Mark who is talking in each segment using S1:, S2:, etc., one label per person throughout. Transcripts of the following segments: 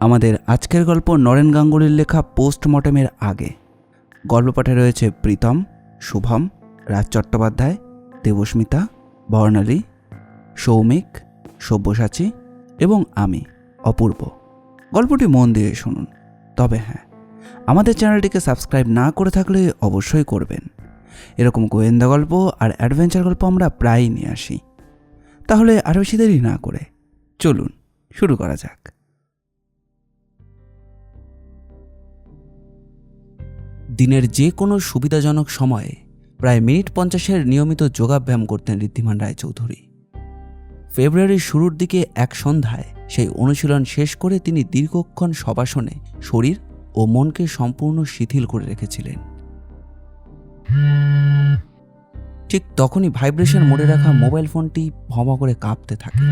S1: আমাদের আজকের গল্প নরেন গাঙ্গুলির লেখা পোস্টমর্টেমের আগে। গল্প পাঠে রয়েছে প্রীতম, শুভম, রাজ চট্টোপাধ্যায়, দেবস্মিতা, বর্ণালী, সৌমিক, সব্যসাচী এবং আমি অপূর্ব। গল্পটি মন দিয়ে শুনুন। তবে হ্যাঁ, আমাদের চ্যানেলটিকে সাবস্ক্রাইব না করে থাকলে অবশ্যই করবেন। এরকম গোয়েন্দা গল্প আর অ্যাডভেঞ্চার গল্প আমরা প্রায়ই নিয়ে আসি। তাহলে আর বেশি দেরি না করে চলুন শুরু করা যাক। দিনের যে কোনো সুবিধাজনক সময়ে প্রায় মিনিট 50-এর নিয়মিত যোগাব্যায়াম করতেন ঋদ্ধিমান রায়চৌধুরী। ফেব্রুয়ারির শুরুর দিকে এক সন্ধ্যায় সেই অনুশীলন শেষ করে তিনি দীর্ঘক্ষণ শবাসনে শরীর ও মনকে সম্পূর্ণ শিথিল করে রেখেছিলেন। ঠিক তখনই ভাইব্রেশন মোডে রাখা মোবাইল ফোনটি ভমা করে কাঁপতে থাকে।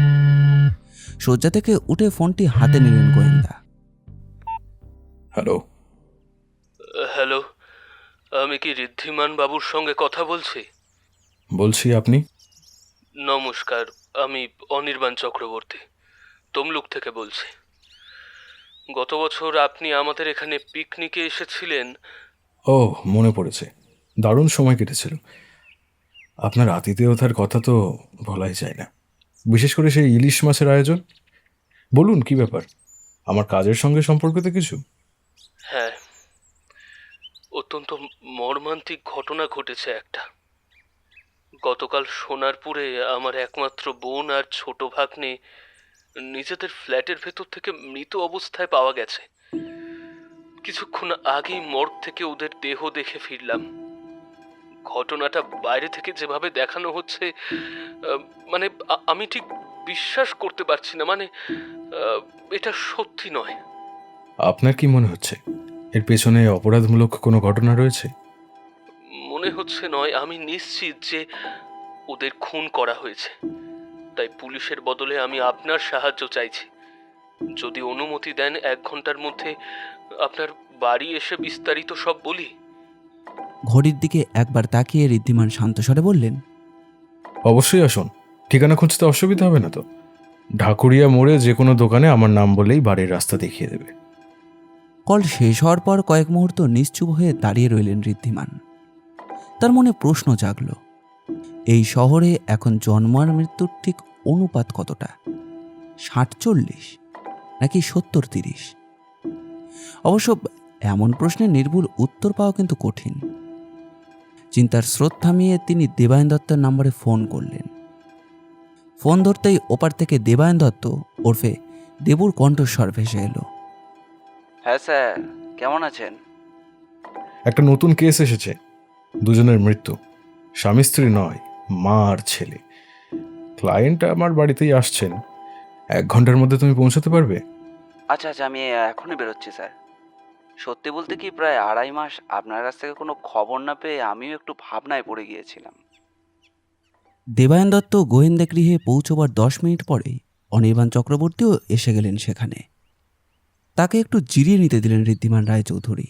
S1: শয্যা থেকে উঠে ফোনটি হাতে নিলেন গোয়েন্দা।
S2: হ্যালো।
S3: হ্যালো, আমি কি ঋদ্ধিমান বাবুর সঙ্গে কথা বলছি?
S2: বলছি, আপনি?
S3: নমস্কার, আমি অনির্বাণ চক্রবর্তী তমলুক থেকে বলছি। গত বছর আপনি আমাদের এখানে পিকনিকে এসেছিলেন।
S2: ও, মনে পড়েছে। দারুণ সময় কেটেছিল। আপনার আতিথেয়তার কথা তো বলাই যায় না, বিশেষ করে সেই ইলিশ মাছের আয়োজন। বলুন, কি ব্যাপার? আমার কাজের সঙ্গে সম্পর্কিত কিছু?
S3: হ্যাঁ, অত্যন্ত মর্মান্তিক ঘটনা ঘটেছে একটা। গতকাল সোনারপুরে আমার একমাত্র বোন আর ছোট ভাগ্নে নিজেদের ফ্ল্যাটের ভেতর থেকে মৃত অবস্থায় পাওয়া গেছে। কিছুক্ষণ আগেই মর্গ থেকে ওদের দেহ দেখে ফিরলাম। ঘটনাটা বাইরে থেকে যেভাবে দেখানো হচ্ছে, মানে আমি ঠিক বিশ্বাস করতে পারছি না। এটা সত্যি নয়।
S2: আপনার কি মনে হচ্ছে এর পেছনে অপরাধমূলক কোনো ঘটনা রয়েছে?
S3: মনে হচ্ছে নয়, আমি নিশ্চিত যে ওদের খুন করা হয়েছে। তাই পুলিশের বদলে আমি আপনার সাহায্য চাইছি। যদি অনুমতি দেন, 1 ঘন্টার মধ্যে আপনার বাড়ি এসে বিস্তারিত সব বলি।
S1: ঘড়ির দিকে একবার তাকিয়ে ঋদ্ধিমান শান্তস্বরে বললেন,
S2: অবশ্যই আসুন। ঠিকানা খুঁজতে অসুবিধা হবে না তো? ঢাকুরিয়া মোড়ে যে কোনো দোকানে আমার নাম বলেই বাড়ির রাস্তা দেখিয়ে দেবে।
S1: কল শেষ হওয়ার পর কয়েক মুহূর্ত নিশ্চুপ হয়ে দাঁড়িয়ে রইলেন ঋদ্ধিমান। তার মনে প্রশ্ন জাগল, এই শহরে এখন জন্ম আর মৃত্যুর ঠিক অনুপাত কতটা? 60-40 নাকি 70-30? অবশ্য এমন প্রশ্নের নির্ভুল উত্তর পাওয়া কিন্তু কঠিন। চিন্তার স্রোত থামিয়ে তিনি দেবায়ন দত্তের নম্বরে ফোন করলেন। ফোন ধরতেই ওপার থেকে দেবায়ন দত্ত ওরফে দেবুর কণ্ঠস্বর ভেসে এলো।
S4: হ্যাঁ স্যার, কেমন আছেন?
S2: একটা নতুন কেস এসেছে। দুজনের মৃত্যু, স্বামী স্ত্রী নয়, মা আর ছেলে। ক্লায়েন্ট আমার বাড়িতেই আসছেন। 1 ঘন্টার মধ্যে তুমি পৌঁছাতে পারবে?
S4: আচ্ছা, আমি এখনই বেরোচ্ছি স্যার। সত্যি বলতে কি, প্রায় 2.5 মাস আপনার কাছ থেকে কোনো খবর না পেয়ে আমিও একটু ভাবনায় পড়ে গিয়েছিলাম।
S1: দেবায়ন দত্ত গোয়েন্দা গৃহে পৌঁছবার 10 মিনিট পরেই অনির্বাণ চক্রবর্তীও এসে গেলেন সেখানে। তাকে একটু জিরিয়ে নিতে দিলেন ঋদ্ধিমান রায়চৌধুরী।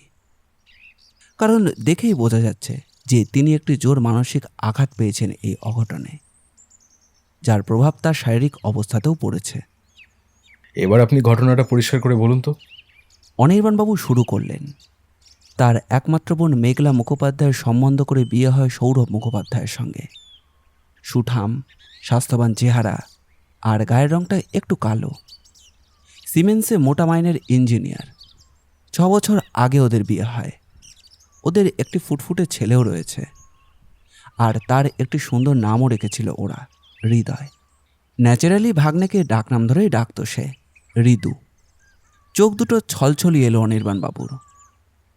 S1: কারণ দেখেই বোঝা যাচ্ছে যে তিনি একটি জোর মানসিক আঘাত পেয়েছেন এই অঘটনে, যার প্রভাব তার শারীরিক অবস্থাতেও পড়েছে।
S2: এবার আপনি ঘটনাটা পরিষ্কার করে বলুন তো।
S1: অনির্বাণবাবু শুরু করলেন। তার একমাত্র বোন মেঘলা মুখোপাধ্যায়ের সম্বন্ধ করে বিয়ে হয় সৌরভ মুখোপাধ্যায়ের সঙ্গে। সুঠাম, স্বাস্থ্যবান চেহারা আর গায়ের রংটা একটু কালো। সিমেন্সে মোটা মাইনের ইঞ্জিনিয়ার। 6 বছর আগে ওদের বিয়ে হয়। ওদের একটি ফুটফুটে ছেলেও রয়েছে। আর তার একটি সুন্দর নামও রেখেছিল ওরা, হৃদয়। ন্যাচারালি ভাগ্নেকে ডাকনাম ধরেই ডাকত সে, ঋদু। চোখ দুটো ছলছলিয়ে এলো অনির্বাণবাবুর।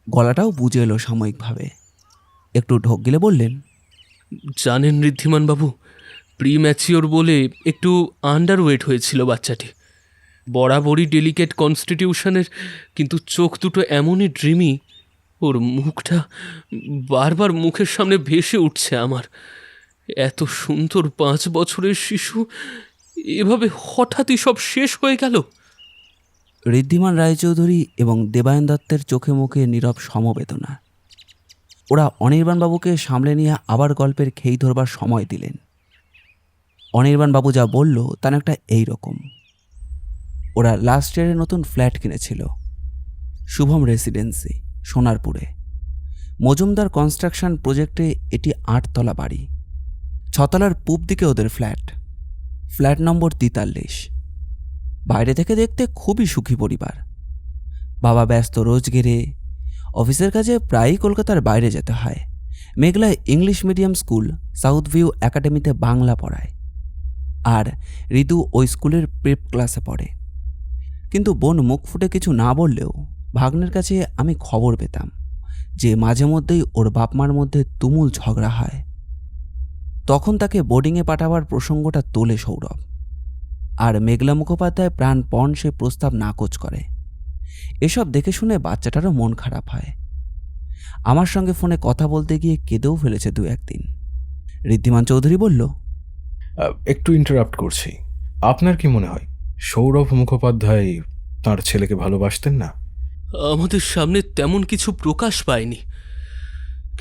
S1: গলাটাও বুঝে এলো সাময়িকভাবে। একটু ঢোক গিলে বললেন,
S3: জানেন ঋদ্ধিমান বাবু, প্রিম্যাচিওর বলে একটু আন্ডারওয়েট হয়েছিল বাচ্চাটি। বরাবরই ডেলিকেট কনস্টিটিউশনের, কিন্তু চোখ দুটো এমনই ড্রিমি। ওর মুখটা বারবার মুখের সামনে ভেসে উঠছে আমার। এত সুন্দর 5 বছরের শিশু এভাবে হঠাৎই সব শেষ হয়ে গেল।
S1: ঋদ্ধিমান রায়চৌধুরী এবং দেবায়ন দত্তের চোখে মুখে নীরব সমবেদনা। ওরা অনির্বাণবাবুকে সামলে নিয়ে আবার গল্পের খেই ধরবার সময় দিলেন। অনির্বাণবাবু যা বলল তা একটা এই রকম। ওরা লাস্ট ইয়ারে নতুন ফ্ল্যাট কিনেছিল, শুভম রেসিডেন্সি, সোনারপুরে। মজুমদার কনস্ট্রাকশন প্রজেক্টে এটি 8 তলা বাড়ি। 6 তলার পূব দিকে ওদের ফ্ল্যাট, ফ্ল্যাট নম্বর 43। বাইরে থেকে দেখতে খুবই সুখী পরিবার। বাবা ব্যস্ত রোজগেরে, অফিসের কাজে প্রায়ই কলকাতার বাইরে যেতে হয়। মেঘলায় English medium school South View একাডেমিতে বাংলা পড়ায়, আর ঋতু ওই স্কুলের প্রেপ ক্লাসে পড়ে। কিন্তু বোন মুখ ফুটে কিছু না বললেও ভাগ্নের কাছে আমি খবর পেতাম যে মাঝে মধ্যেই ওর বাপ মার মধ্যে তুমুল ঝগড়া হয়। তখন তাকে বোর্ডিংয়ে পাঠাবার প্রসঙ্গটা তোলে সৌরভ, আর মেঘলা মুখোপাধ্যায় প্রাণপণ সে প্রস্তাব নাকচ করে। এসব দেখে শুনে বাচ্চাটারও মন খারাপ হয়। আমার সঙ্গে ফোনে কথা বলতে গিয়ে কেঁদেও ফেলেছে 2-1 দিন। ঋদ্ধিমান চৌধুরী বলল,
S2: একটু ইন্টারাপ্ট করছি, আপনার কি মনে হয় সৌরভ মুখোপাধ্যায় তার ছেলেকে ভালোবাসতেন না?
S3: আমাদের সামনে তেমন কিছু প্রকাশ পায়নি।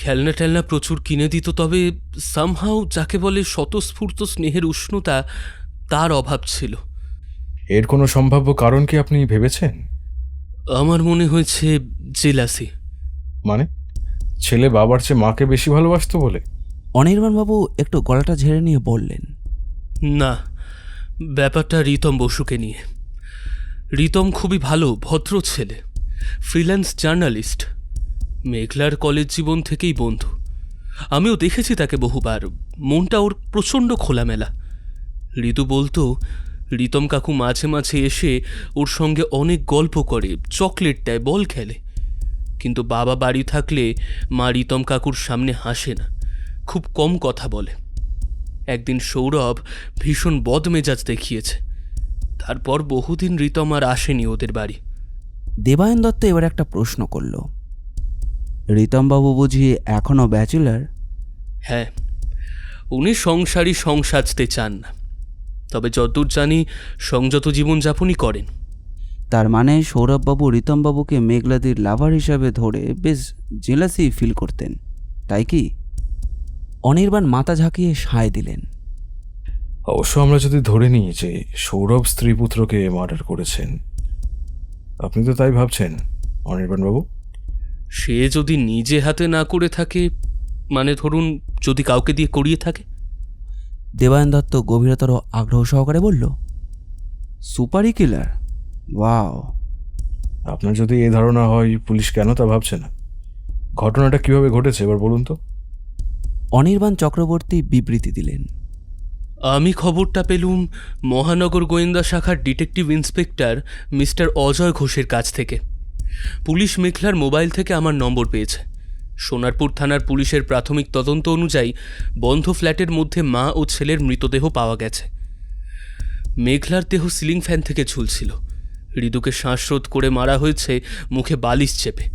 S3: খেলনা টেলনা প্রচুর কিনে দিত, তবে সামহাও যাকে বলে স্বতঃস্ফূর্ত স্নেহের উষ্ণতা, তার অভাব ছিল।
S2: এর কোনো সম্ভাব্য কারণ কি আপনি ভেবেছেন?
S3: আমার মনে হয়েছে জেলাসি।
S2: মানে ছেলে বাবার চেয়ে মাকে বেশি ভালোবাসতো বলে?
S1: অনির্বাণবাবু একটু গলাটা ঝেড়ে নিয়ে বললেন,
S3: না, ব্যাপারটা রিতম বসুকে নিয়ে। রিতম খুবই ভালো ভদ্র ছেলে, ফ্রিল্যান্স জার্নালিস্ট। মেঘলার কলেজ জীবন থেকেই বন্ধু। আমিও দেখেছি তাকে বহুবার। মনটা ওর প্রচণ্ড খোলামেলা। ঋতু বলতো রিতম কাকু মাঝে মাঝে এসে ওর সঙ্গে অনেক গল্প করে, চকলেট দেয়, বল খেলে। কিন্তু বাবা বাড়ি থাকলে মা রিতম কাকুর সামনে হাসে না, খুব কম কথা বলে। একদিন সৌরভ ভীষণ বদমেজাজ দেখিয়েছে। তারপর বহুদিন রিতম আর আসেনি ওদের বাড়ি।
S1: দেবায়ন দত্ত এবার একটা প্রশ্ন করল, রিতমবাবু বুঝি এখনও ব্যাচেলার?
S3: হ্যাঁ, উনি সংসারী সংসাজতে চান না, তবে যতদূর জানি সংযত জীবনযাপনই করেন।
S1: তার মানে সৌরভবাবু রিতমবাবুকে মেঘলাদির লাভার হিসাবে ধরে বেশ জেলাসি ফিল করতেন, তাই কি? অনির্বাণ মাথা ঝাঁকিয়ে সায় দিলেন,
S2: অবশ্য আমরা যদি ধরে নিই যে সৌরভ স্ত্রী পুত্রকে মার্ডার করেছেন, আপনি তো তাই ভাবছেন অনির্বাণবাবু?
S3: সে যদি নিজে হাতে না করে থাকে, মানে ধরুন যদি কাউকে দিয়ে করিয়ে থাকে।
S1: দেবায়ন দত্ত গভীরতর আগ্রহ সহকারে বলল, সুপারি কিলার? ওয়াও!
S2: আপনার যদি এই ধারণা হয়, পুলিশ কেন তা ভাবছে না? ঘটনাটা কিভাবে ঘটেছে এবার বলুন তো।
S1: অনির্বাণ চক্রবর্তী বিবৃতি দিলেন,
S3: আমি খবরটা পেলুম মহানগর গোয়েন্দা শাখার ডিটেকটিভ ইন্সপেক্টর মিস্টার অজয় ঘোষের কাছ থেকে। পুলিশ মেঘলার মোবাইল থেকে আমার নম্বর পেয়েছে। সোনারপুর থানার পুলিশের প্রাথমিক তদন্ত অনুযায়ী বন্ধ ফ্ল্যাটের মধ্যে মা ও ছেলের মৃতদেহ পাওয়া গেছে। মেঘলার দেহ সিলিং ফ্যান থেকে ঝুলছিল। হৃদুকে শ্বাসরোধ করে মারা হয়েছে মুখে বালিশ চেপে।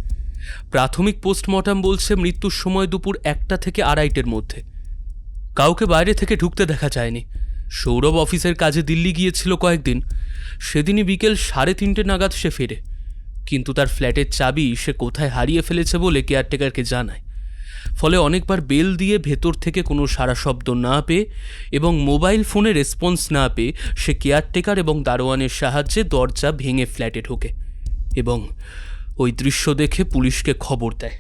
S3: প্রাথমিক পোস্টমর্টম বলছে মৃত্যুর সময় দুপুর 1টা থেকে 2:30-এর মধ্যে। কাউকে বাইরে থেকে ঢুকতে দেখা যায়নি। সৌরভ অফিসের কাজে দিল্লি গিয়েছিল কয়েকদিন। সেদিনই বিকেল 3:30 নাগাদ সে ফেরে, কিন্তু তার ফ্ল্যাটের চাবি সে কোথায় হারিয়ে ফেলেছে বলে কেয়ারটেকারকে জানায়। ফলে অনেকবার বেল দিয়ে ভেতর থেকে কোনো সাড়া শব্দ না পেয়ে এবং মোবাইল ফোনে রেসপন্স না পেয়ে সে কেয়ারটেকার এবং দারোয়ানের সাহায্যে দরজা ভেঙে ফ্ল্যাটে ঢোকে এবং ওই দৃশ্য দেখে পুলিশকে খবর দেয়।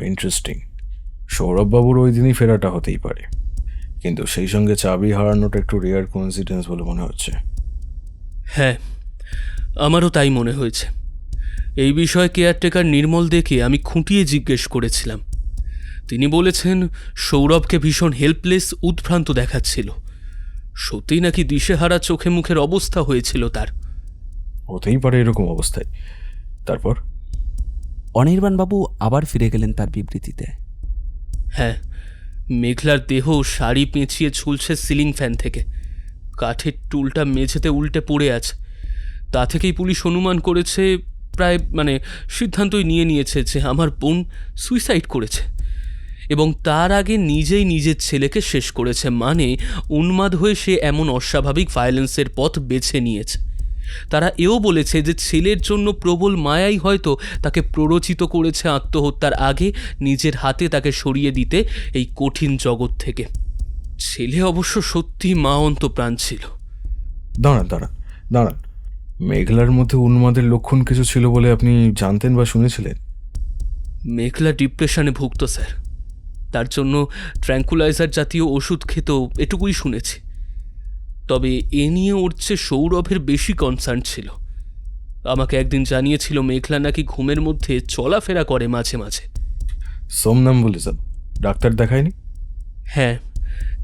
S2: ইন্টারেস্টিং। সৌরভবাবুর ওই দিনই ফেরাটা হতেই পারে, কিন্তু সেই সঙ্গে চাবি হারানোটা একটু রেয়ার কোইন্সিডেন্স বলে মনে হচ্ছে।
S3: হ্যাঁ, আমারও তাই মনে হয়েছে। এই বিষয়ে কেয়ারটেকার নির্মল দেখে আমি খুঁটিয়ে জিজ্ঞেস করেছিলাম। তিনি বলেছেন সৌরভকে ভীষণ হেল্পলেস, উদ্ভ্রান্ত দেখাচ্ছিল। সত্যিই নাকি দিশেহারা চোখে মুখের অবস্থা হয়েছিল তার।
S2: হতেই পারে এরকম অবস্থায়। তারপর
S1: অনির্বাণবাবু আবার ফিরে গেলেন তার বিবৃতিতে,
S3: হ্যাঁ, মেঘলার দেহ শাড়ি পেঁচিয়ে ঝুলছে সিলিং ফ্যান থেকে। কাঠের টুলটা মেঝেতে উল্টে পড়ে আছে। তা থেকেই পুলিশ অনুমান করেছে, প্রায় সিদ্ধান্তই নিয়ে নিয়েছে যে আমার বোন সুইসাইড করেছে এবং তার আগে নিজেই নিজের ছেলেকে শেষ করেছে। মানে উন্মাদ হয়ে সে এমন অস্বাভাবিক ভায়োলেন্সের পথ বেছে নিয়েছে। তারা এও বলেছে যে ছেলের জন্য প্রবল মায়াই হয়তো তাকে প্ররোচিত করেছে আত্মহত্যার আগে নিজের হাতে তাকে সরিয়ে দিতে এই কঠিন জগৎ থেকে। ছেলে অবশ্য সত্যি মা অন্তপ্রাণ ছিল।
S2: দাঁড়ান দাঁড়ান দাঁড়ান, মেঘলার মধ্যে উন্মাদের লক্ষণ কিছু ছিল বলে আপনি জানতেন বা শুনেছিলেন?
S3: মেঘলা ডিপ্রেশনে ভুগত স্যার, তার জন্য ট্র্যাঙ্কুলাইজার জাতীয় ওষুধ খেত, এটুকুই শুনেছি। তবে এ নিয়ে ওর চেয়ে সৌরভের বেশি কনসার্ন ছিল। আমাকে একদিন জানিয়েছিল মেঘলা নাকি ঘুমের মধ্যে চলাফেরা করে মাঝে মাঝে।
S2: সোমনাম্বুলিজম। ডাক্তার দেখায়নি?
S3: হ্যাঁ,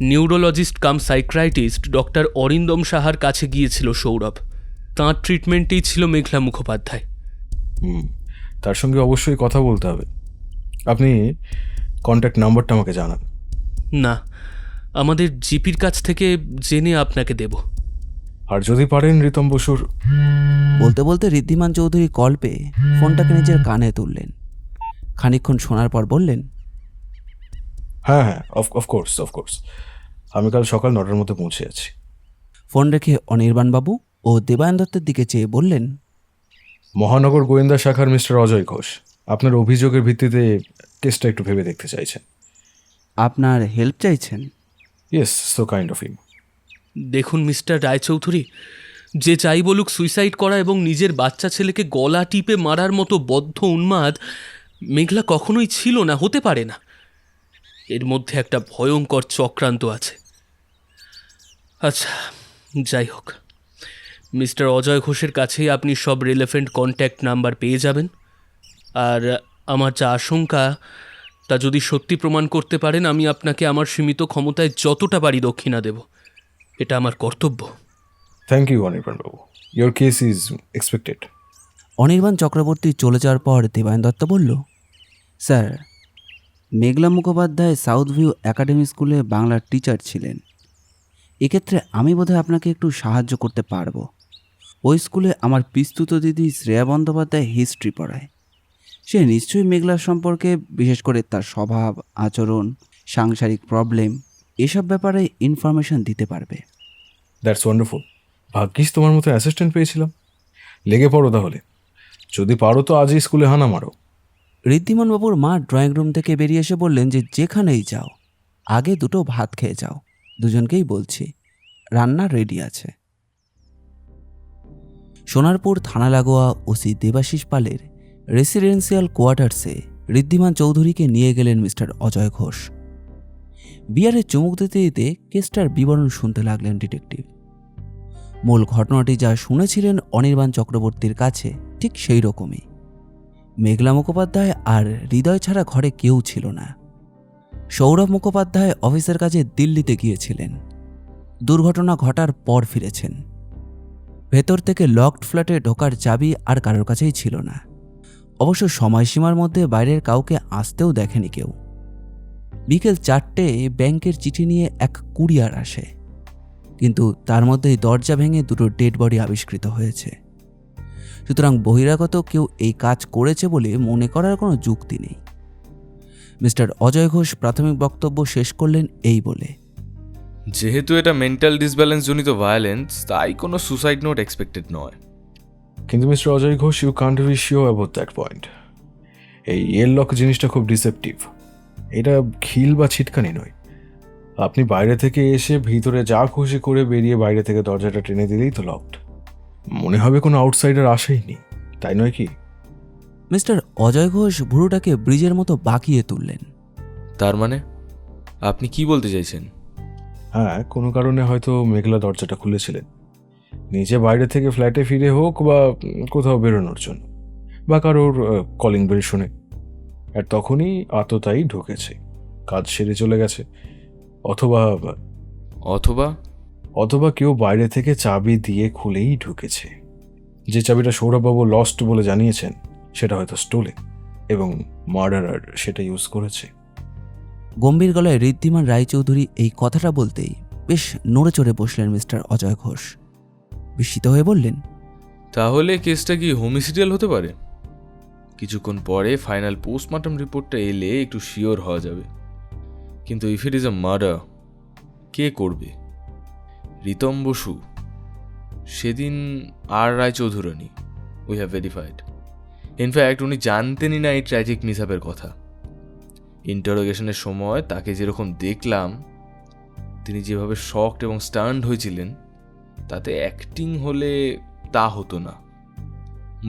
S3: নিউরোলজিস্ট কাম সাইক্রাইটিস্ট ডক্টর অরিন্দম সাহার কাছে গিয়েছিল সৌরভ। তাঁর ট্রিটমেন্টেই ছিল মেঘলা মুখোপাধ্যায়।
S2: তার সঙ্গে অবশ্যই কথা বলতে হবে। আপনি কন্ট্যাক্ট নাম্বারটা আমাকে জানান।
S3: না, আমাদের জিপির কাছ থেকে জেনে আপনাকে দেব।
S2: আর যদি পারেন রিতম বসুর।
S1: বলতে বলতে ঋদ্ধিমান চৌধুরী কল পেয়ে ফোনটাকে নিজের কানে তুললেন। খানিকক্ষণ শোনার পর বললেন,
S2: হ্যাঁ, অফকোর্স। আমি কাল সকাল 9টার মধ্যে পৌঁছে যাচ্ছি।
S1: ফোন রেখে অনির্বাণবাবু ও দেবায়ন দত্তের দিকে চেয়ে বললেন,
S2: মহানগর গোয়েন্দা শাখার মিস্টার অজয় ঘোষ আপনার অভিযোগের ভিত্তিতে কেসটা একটু ভেবে দেখতে চাইছেন।
S1: আপনার হেল্প চাইছেন?
S2: Yes, so kind of him.
S3: দেখুন মিস্টার রায়চৌধুরী, যে চাই বলুক সুইসাইড করা এবং নিজের বাচ্চা ছেলেকে গলা টিপে মারার মতো বদ্ধ উন্মাদ মেঘলা কখনোই ছিল না, হতে পারে না। এর মধ্যে একটা ভয়ঙ্কর চক্রান্ত আছে। আচ্ছা, যাই হোক, মিস্টার অজয় ঘোষের কাছেই আপনি সব রিলেভেন্ট কন্ট্যাক্ট নাম্বার পেয়ে যাবেন। আর আমার যা আশঙ্কা, তা যদি সত্যি প্রমাণ করতে পারেন, আমি আপনাকে আমার সীমিত ক্ষমতায় যতটা পারি দক্ষিণা দেব। এটা আমার কর্তব্য।
S2: Thank you Anirban Babu, your case is expected.
S1: Anirban Chakraborty চলে যাওয়ার পর দেবায়ন দত্ত বলল, স্যার, মেঘলা মুখোপাধ্যায় সাউথ ভিউ একাডেমি স্কুলে বাংলার টিচার ছিলেন। এক্ষেত্রে আমি বোধহয় আপনাকে একটু সাহায্য করতে পারবো। ওই স্কুলে আমার পিস্তুত দিদি শ্রেয়া বন্দ্যোপাধ্যায় হিস্ট্রি পড়ায়। সে নিশ্চয়ই মেঘলার সম্পর্কে, বিশেষ করে তার স্বভাব, আচরণ, সাংসারিক প্রবলেম, এসব ব্যাপারে ইনফরমেশন দিতে পারবে।
S2: That's wonderful. ভাগ্যিস তোমার মতো অ্যাসিস্ট্যান্ট পেয়েছিলাম। লেগে পড়ো তাহলে। যদি পারো তো আজই স্কুলে হানা মারো।
S1: ঋদ্ধিমানবাবুর মা ড্রয়িং রুম থেকে বেরিয়ে এসে বললেন যে যেখানেই যাও আগে দুটো ভাত খেয়ে যাও। দুজনকেই বলছি, রান্না রেডি আছে। সোনারপুর থানা লাগোয়া ওসি দেবাশিস পালের রেসিডেন্সিয়াল কোয়ার্টার্সে ঋদ্ধিমান চৌধুরীকে নিয়ে গেলেন মিস্টার অজয় ঘোষ। বিয়ারে চুমুক দিতে দিতে কেসটার বিবরণ শুনতে লাগলেন ডিটেকটিভ। মূল ঘটনাটি যা শুনেছিলেন অনির্বাণ চক্রবর্তীর কাছে ঠিক সেই রকমই। মেঘলা মুখোপাধ্যায় আর হৃদয় ছাড়া ঘরে কেউ ছিল না। সৌরভ মুখোপাধ্যায় অফিসের কাজে দিল্লিতে গিয়েছিলেন। দুর্ঘটনা ঘটার পর ফিরেছেন। ভেতর থেকে লকড ফ্ল্যাটে ঢোকার চাবি আর কারোর কাছেই ছিল না। অবশ্য সময়সীমার মধ্যে বাইরের কাউকে আসতেও দেখেনি কেউ। বিকেল 4টে ব্যাংকের চিঠি নিয়ে এক কুরিয়ার আসে, কিন্তু তার মধ্যেই দরজা ভেঙে দুটো ডেড বডি আবিষ্কৃত হয়েছে। সুতরাং বহিরাগত কেউ এই কাজ করেছে বলে মনে করার কোনো যুক্তি নেই। মিস্টার অজয় ঘোষ প্রাথমিক বক্তব্য শেষ করলেন এই বলে,
S5: যেহেতু এটা মেন্টাল ডিসব্যালেন্স জনিত ভায়োলেন্স, তাই কোনো সুসাইড নোট এক্সপেক্টেড নয়।
S2: কিন্তু mister Ajay Ghosh, you can't be sure about that point. এই এয়ারলক জিনিসটা খুব ডিসেপটিভ। এটা খিল বা ছিটকানি নয়। আপনি বাইরে থেকে এসে ভিতরে যা খুশি করে বেরিয়ে বাইরে থেকে দরজাটা টেনে দিলেই তো লকড। মনে হবে কোনো আউটসাইডার আসেইনি, তাই নয় কি?
S1: মিস্টার অজয় ঘোষ ভুরুটাকে ব্রিজের মতো বাঁকিয়ে তুললেন।
S5: তার মানে আপনি কি বলতে চাইছেন?
S2: হ্যাঁ, কোনো কারণে হয়তো মেঘলা দরজাটা খুলেছিলেন, নিজে বাইরে থেকে ফ্ল্যাটে ফিরে হোক বা কোথাও বেরোনোর জন্য, বা কারোর কলিং বেল শুনে, আর তখনই আততায়ী ঢুকেছে, কাজ সেরে চলে গেছে। অথবা
S5: অথবা
S2: অথবা কেউ বাইরে থেকে চাবি দিয়ে খুলেই ঢুকেছে। যে চাবিটা সৌরভবাবু লস্ট বলে জানিয়েছেন সেটা হয়তো স্টোলে, এবং মার্ডারার সেটা ইউজ করেছে।
S1: গম্ভীর গলায় ঋদ্ধিমান রায়চৌধুরী এই কথাটা বলতেই বেশ নড়ে চড়ে বসলেন মিস্টার অজয় ঘোষ। বিস্মিত হয়ে বললেন,
S5: তাহলে কেসটা কি হোমিসিডিয়াল হতে পারে? কিছুক্ষণ পরে ফাইনাল পোস্টমর্টম রিপোর্টটা এলে একটু শিওর হওয়া যাবে। কিন্তু if it is a murder, কে করবে? রিতম বসু? সেদিন আর Raychaudhurani, we have verified. In fact উনি জানতেনই না এই ট্র্যাজিক মিসহ্যাপের কথা। ইন্টারোগেশনের সময় তাকে যেরকম দেখলাম, তিনি যেভাবে শকড এবং স্টান্ড হয়েছিলেন, তাতে অ্যাক্টিং হলে তা হতো না,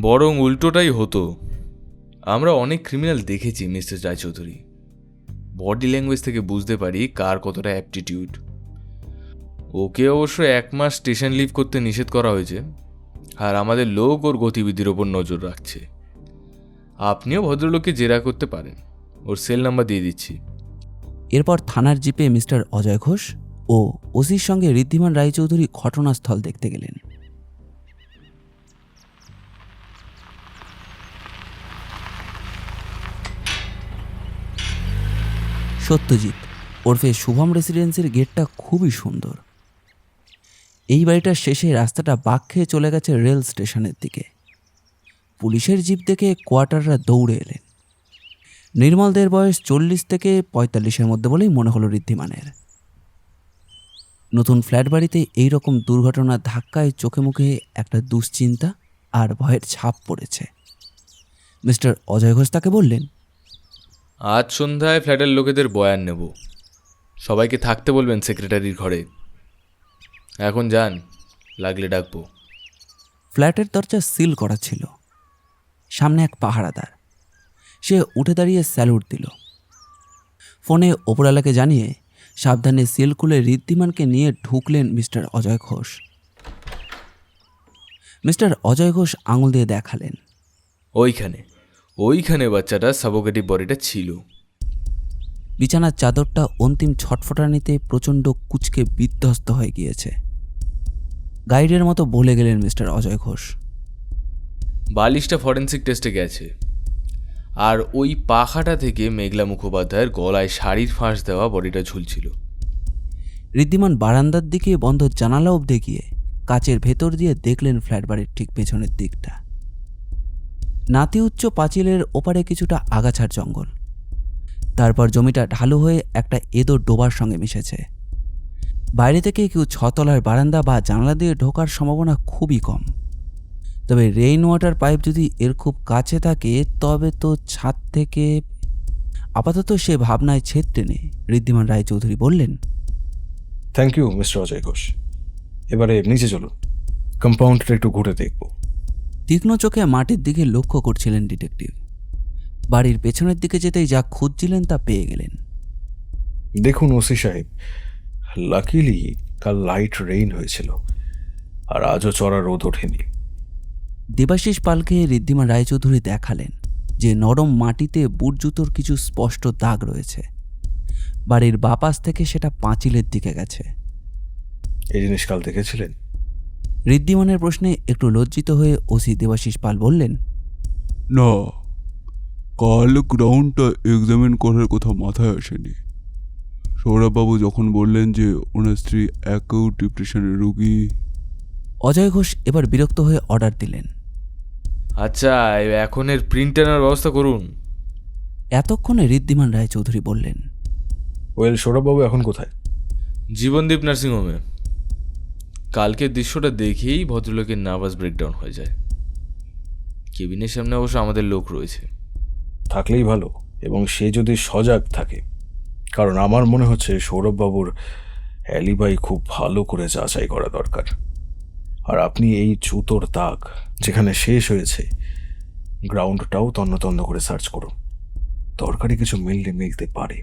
S5: বরং উল্টোটাই হতো। আমরা অনেক ক্রিমিনাল দেখেছি মিস্টার রায়চৌধুরী, বডি ল্যাঙ্গুয়েজ থেকে বুঝতে পারি কার কতটা অ্যাপটিটিউড। ওকে অবশ্য 1 মাস স্টেশন লিভ করতে নিষেধ করা হয়েছে, আর আমাদের লোক ওর গতিবিধির ওপর নজর রাখছে। আপনিও ভদ্রলোককে জেরা করতে পারেন, ওর সেল নাম্বার দিয়ে দিচ্ছি।
S1: এরপর থানার জিপে মিস্টার অজয় ঘোষ ও ওসির সঙ্গে ঋদ্ধিমান রায়চৌধুরী ঘটনাস্থল দেখতে গেলেন। সত্যজিৎ ওরফে শুভম রেসিডেন্সির গেটটা খুবই সুন্দর। এই বাড়িটার শেষে রাস্তাটা বাঁক খেয়ে চলে গেছে রেল স্টেশনের দিকে। পুলিশের জিপ দেখে কোয়ার্টাররা দৌড়ে এলেন। নির্মলদের বয়স 40 থেকে 45-এর মধ্যে বলেই মনে হলো ঋদ্ধিমানের। নতুন ফ্ল্যাট বাড়িতে এইরকম দুর্ঘটনার ধাক্কায় চোখে মুখে একটা দুশ্চিন্তা আর ভয়ের ছাপ পড়েছে। মিস্টার অজয় ঘোষ তাকে বললেন,
S5: আজ সন্ধ্যায় ফ্ল্যাটের লোকেদের বয়ান নেব, সবাইকে থাকতে বলবেন সেক্রেটারির ঘরে। এখন যান, লাগলে ডাকবো।
S1: ফ্ল্যাটের দরজা সিল করা ছিল। সামনে এক পাহারাদার, সে উঠে দাঁড়িয়ে স্যালুট দিল। ফোনে ওপরওয়ালাকে জানিয়ে সাবধানে সিল খুলে ঋদ্ধিমানকে নিয়ে ঢুকলেন মিস্টার অজয় ঘোষ। মিস্টার অজয় ঘোষ আঙুল দিয়ে দেখালেন,
S5: ওইখানে বাচ্চাটা সাবোকেটিভ বডিটা ছিল।
S1: বিছানার চাদরটা অন্তিম ছটফটানিতে প্রচণ্ড কুচকে বিধ্বস্ত হয়ে গিয়েছে। গাইডের মতো বলে গেলেন মিস্টার অজয় ঘোষ,
S5: বালিশটা ফরেন্সিক টেস্টে গেছে, আর ওই পাখাটা থেকে মেঘলা মুখোপাধ্যায়ের গলায় শাড়ির ফাঁস দেওয়া বডিটা ঝুলছিল।
S1: ঋদ্ধিমান বারান্দার দিকে বন্ধ জানালা অবধি গিয়ে কাচের ভেতর দিয়ে দেখলেন ফ্ল্যাট বাড়ির ঠিক পেছনের দিকটা। নাতি উচ্চ পাঁচিলের ওপারে কিছুটা আগাছার জঙ্গল, তারপর জমিটা ঢালু হয়ে একটা এদো ডোবার সঙ্গে মিশেছে। বাইরে থেকে কেউ ছতলার বারান্দা বা জানলা দিয়ে ঢোকার সম্ভাবনা খুবই কম। তবে রেইন ওয়াটার পাইপ যদি এর খুব কাছে থাকে তবে তো ছাদ থেকে। আপাতত সে ভাবনায় ছেদ টেনে ঋদ্ধিমান রায়চৌধুরী বললেন,
S2: thank you mister Ajay Ghosh. এবারে নিচে চলুন, কম্পাউন্ডটা একটু ঘুরে দেখব।
S1: তীক্ষ্ণ চোখে মাটির দিকে লক্ষ্য করছিলেন ডিটেকটিভ। বাড়ির পেছনের দিকে যেতেই যা খুঁজছিলেন তা পেয়ে গেলেন।
S2: দেখুন ওসি সাহেব, লাকিলি কাল লাইট রেইন হয়েছিল, আর আজও চড়া রোদ ওঠেনি।
S1: দেবাশিস পালকে ঋদ্ধিমান রায়চৌধুরী দেখালেন যে নরম মাটিতে বুট জুতোর কিছু স্পষ্ট দাগ রয়েছে। বাড়ির বাপাস থেকে সেটা পাঁচিলের দিকে গেছে।
S2: এই জিনিস কাল দেখেছিলেন?
S1: ঋদ্ধিমানের প্রশ্নে একটু লজ্জিত হয়ে ওসি দেবাশিস পাল বললেন,
S6: না, কাল গ্রাউন্ডটা এক্সামিন করার কথা মাথায় আসেনি। সৌরভবাবু যখন বললেন যে ওনার স্ত্রী অ্যাকিউট ডিপ্রেশনের রোগী।
S1: অজয় ঘোষ এবার বিরক্ত হয়ে অর্ডার দিলেন,
S5: আচ্ছা, এখন এর প্রিন্ট আনার ব্যবস্থা করুন।
S1: এতক্ষণে ঋদ্ধিমান রায়চৌধুরী বললেন,
S2: ওয়েল, সৌরভবাবু এখন কোথায়?
S5: জীবনদীপ নার্সিংহোমে। কালকের দৃশ্যটা দেখেই ভদ্রলোকের নার্ভাস ব্রেকডাউন হয়ে যায়। কেবিনের সামনে অবশ্য আমাদের লোক রয়েছে।
S2: থাকলেই ভালো, এবং সে যদি সজাগ থাকে, কারণ আমার মনে হচ্ছে সৌরভবাবুর অ্যালিবাই খুব ভালো করে যাচাই করা দরকার। আর আপনি এই জুতোর দাগ যেখানে শেষ হয়েছে, গ্রাউন্ডটাও তন্ন করে সার্চ করুন। দরকারি কিছু মিলতে পারে।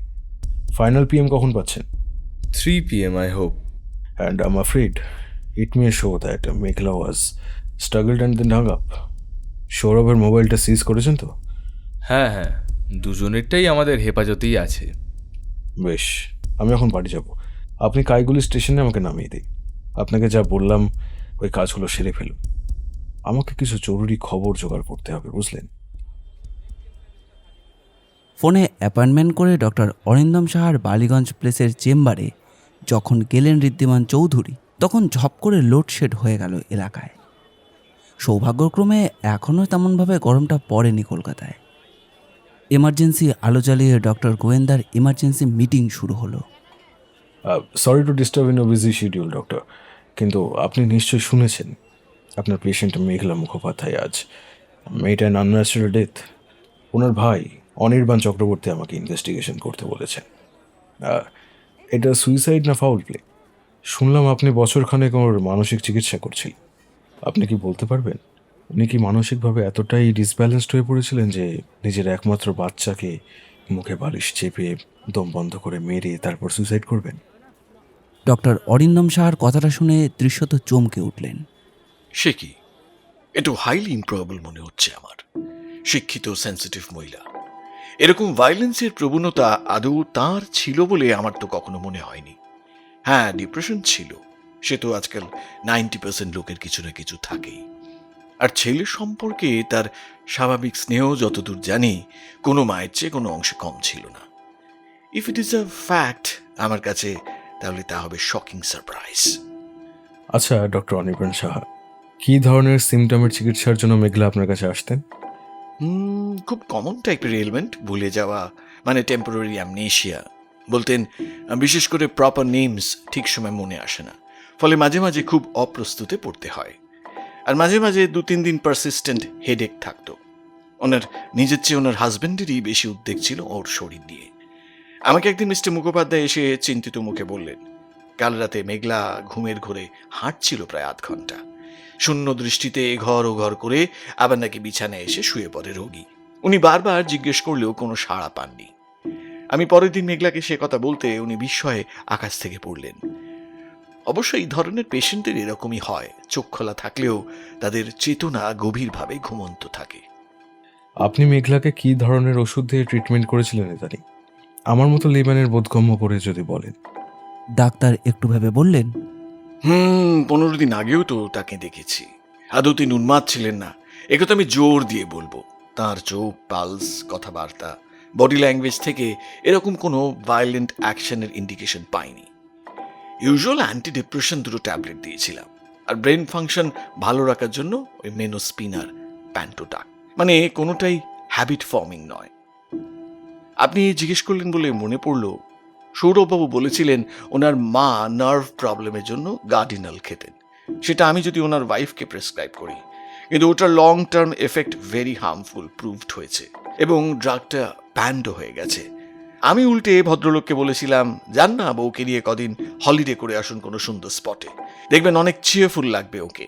S2: ফাইনাল পিএম কখন পাচ্ছেন?
S5: 3 PM, I hope.
S2: And I'm afraid it may show that Meghla was struggled and then hung up. সৌরভের মোবাইলটা সিজ করেছেন তো?
S5: হ্যাঁ, দুজনেরটাই আমাদের হেফাজতেই আছে।
S2: বেশ, আমি এখন বাড়ি যাব। আপনি কাইগুলি স্টেশনে আমাকে নামিয়ে দিন। আপনাকে যা বললাম ওই কাজগুলো সেরে ফেলুন। আমাকে কিছু জরুরি খবর জোগাড় করতে হবে, বুঝলেন?
S1: ফোনে অ্যাপয়েন্টমেন্ট করে ডক্টর অরিন্দম সাহার বালিগঞ্জ প্লেসের চেম্বারে যখন গেলেন ঋদ্ধিমান চৌধুরী, তখন ঝপ করে লোডশেড হয়ে গেল এলাকায়। সৌভাগ্যক্রমে এখনও তেমনভাবে গরমটা পড়েনি কলকাতায়। এমার্জেন্সি আলো জ্বালিয়ে ডক্টর গোয়েন্দার এমার্জেন্সি মিটিং শুরু হলো।
S2: Sorry to disturb in busy schedule doctor, কিন্তু আপনি নিশ্চয়ই শুনেছেন আপনার পেশেন্ট মেঘলা মুখোপাধ্যায় আজ মেড অ্যান আনন্যাচারাল ডেথ। ওনার ভাই অনির্বাণ চক্রবর্তী আমাকে ইনভেস্টিগেশন করতে বলেছেন। এটা সুইসাইড না ফাউল প্লে? শুনলাম আপনি বছরখানেক ওর মানসিক চিকিৎসা করছিলেন। আপনি কি বলতে পারবেন উনি কি মানসিকভাবে এতটাই ডিসব্যালেন্সড হয়ে পড়েছিলেন যে নিজের একমাত্র বাচ্চাকে মুখে বালিশ চেপে দম বন্ধ করে মেরে তারপর সুইসাইড করবেন?
S1: ডক্টর অরিন্দম সাহার কথাটা শুনে দৃশ্যত চমকে উঠলেন।
S7: সে কি, একটু হাইলি ইমপ্রবেবল মনে হচ্ছে আমার। শিক্ষিত সেন্সিটিভ মহিলা, এরকম ভায়োলেন্সের প্রবণতা আদৌ তার ছিল বলে আমার তো কখনো মনে হয়নি। হ্যাঁ, ডিপ্রেশন ছিল, সে তো আজকাল 90% লোকের কিছু না কিছু থাকেই। আর ছেলে সম্পর্কে তার স্বাভাবিক স্নেহ যতদূর জানি কোনো মায়ের চেয়ে কোনো অংশে কম ছিল না। If it is a fact আমার কাছে, তাহলে তা হবে শকিং সারপ্রাইজ।
S2: আচ্ছা ডক্টর অনির্বাণ সাহা, কী ধরনের সিমটমের চিকিৎসার জন্য মেঘলা আপনার কাছে আসতেন?
S7: খুব কমন টাইপের এলিমেন্ট, ভুলে যাওয়া, মানে টেম্পোরারি অ্যামনেশিয়া বলতেন। বিশেষ করে প্রপার নেমস ঠিক সময় মনে আসে না, ফলে মাঝে মাঝে খুব অপ্রস্তুতে পড়তে হয়। আর মাঝে মাঝে 2-3 দিন পারসিস্টেন্ট হেডেক থাকতো। ওনার নিজের চেয়ে ওনার হাজব্যান্ডেরই বেশি উদ্বেগ ছিল ওর শরীর নিয়ে। আমাকে একদিন মিস্টার মুখোপাধ্যায় এসে চিন্তিত মুখে বললেন, কাল রাতে মেঘলা ঘুমের ঘোরে হাঁটছিল প্রায় 8 ঘন্টা, শূন্য দৃষ্টিতে ঘর ও ঘর করে, আবার নাকি বিছানায় এসে শুয়ে পড়ে রোগী। উনি বারবার জিজ্ঞেস করলেও কোনো সাড়া পাননি। আমি পরের দিন মেঘলাকে সে কথা বলতে উনি বিস্ময়ে আকাশ থেকে পড়লেন। অবশ্য এই ধরনের পেশেন্টের এরকমই হয়, চোখ খোলা থাকলেও তাদের চেতনা গভীরভাবে ঘুমন্ত থাকে।
S2: আপনি মেঘলাকে কী ধরনের ওষুধ দিয়ে ট্রিটমেন্ট করেছিলেন ইদানিং? আমার মতো লেবানের বোধগম্য করে যদি বলেন।
S1: ডাক্তার একটু ভেবে বললেন,
S7: 15 দিন আগেও তো তাকে দেখেছি। আদৌ তিনি উন্মাদ ছিলেন না, একথা আমি জোর দিয়ে বলবো। তার চোখ, পালস, কথাবার্তা, বডি ল্যাঙ্গুয়েজ থেকে এরকম কোনো ভায়োলেন্ট অ্যাকশনের ইন্ডিকেশন পাইনি। ইউজুয়াল অ্যান্টি ডিপ্রেশন 2 ট্যাবলেট দিয়েছিলাম, আর ব্রেন ফাংশন ভালো রাখার জন্য ওই মেনোস্পিনার, প্যান্টোটাক, মানে কোনোটাই হ্যাবিট ফর্মিং নয়। আপনি জিজ্ঞেস করলেন বলে মনে পড়ল, সৌরভবাবু বলেছিলেন ওনার মা নার্ভ প্রবলেমের জন্য গার্ডিনাল খেতেন। সেটা আমি যদি ওনার ওয়াইফকে প্রেসক্রাইব করি, কিন্তু ওটার long term effect very harmful proved হয়েছে এবং ড্রাগটা ব্যান্ডও হয়ে গেছে। আমি উল্টে ভদ্রলোককে বলেছিলাম, যান না বউকে নিয়ে কদিন হলিডে করে আসুন কোনো সুন্দর স্পটে, দেখবেন অনেক চিয়ারফুল লাগবে ওকে।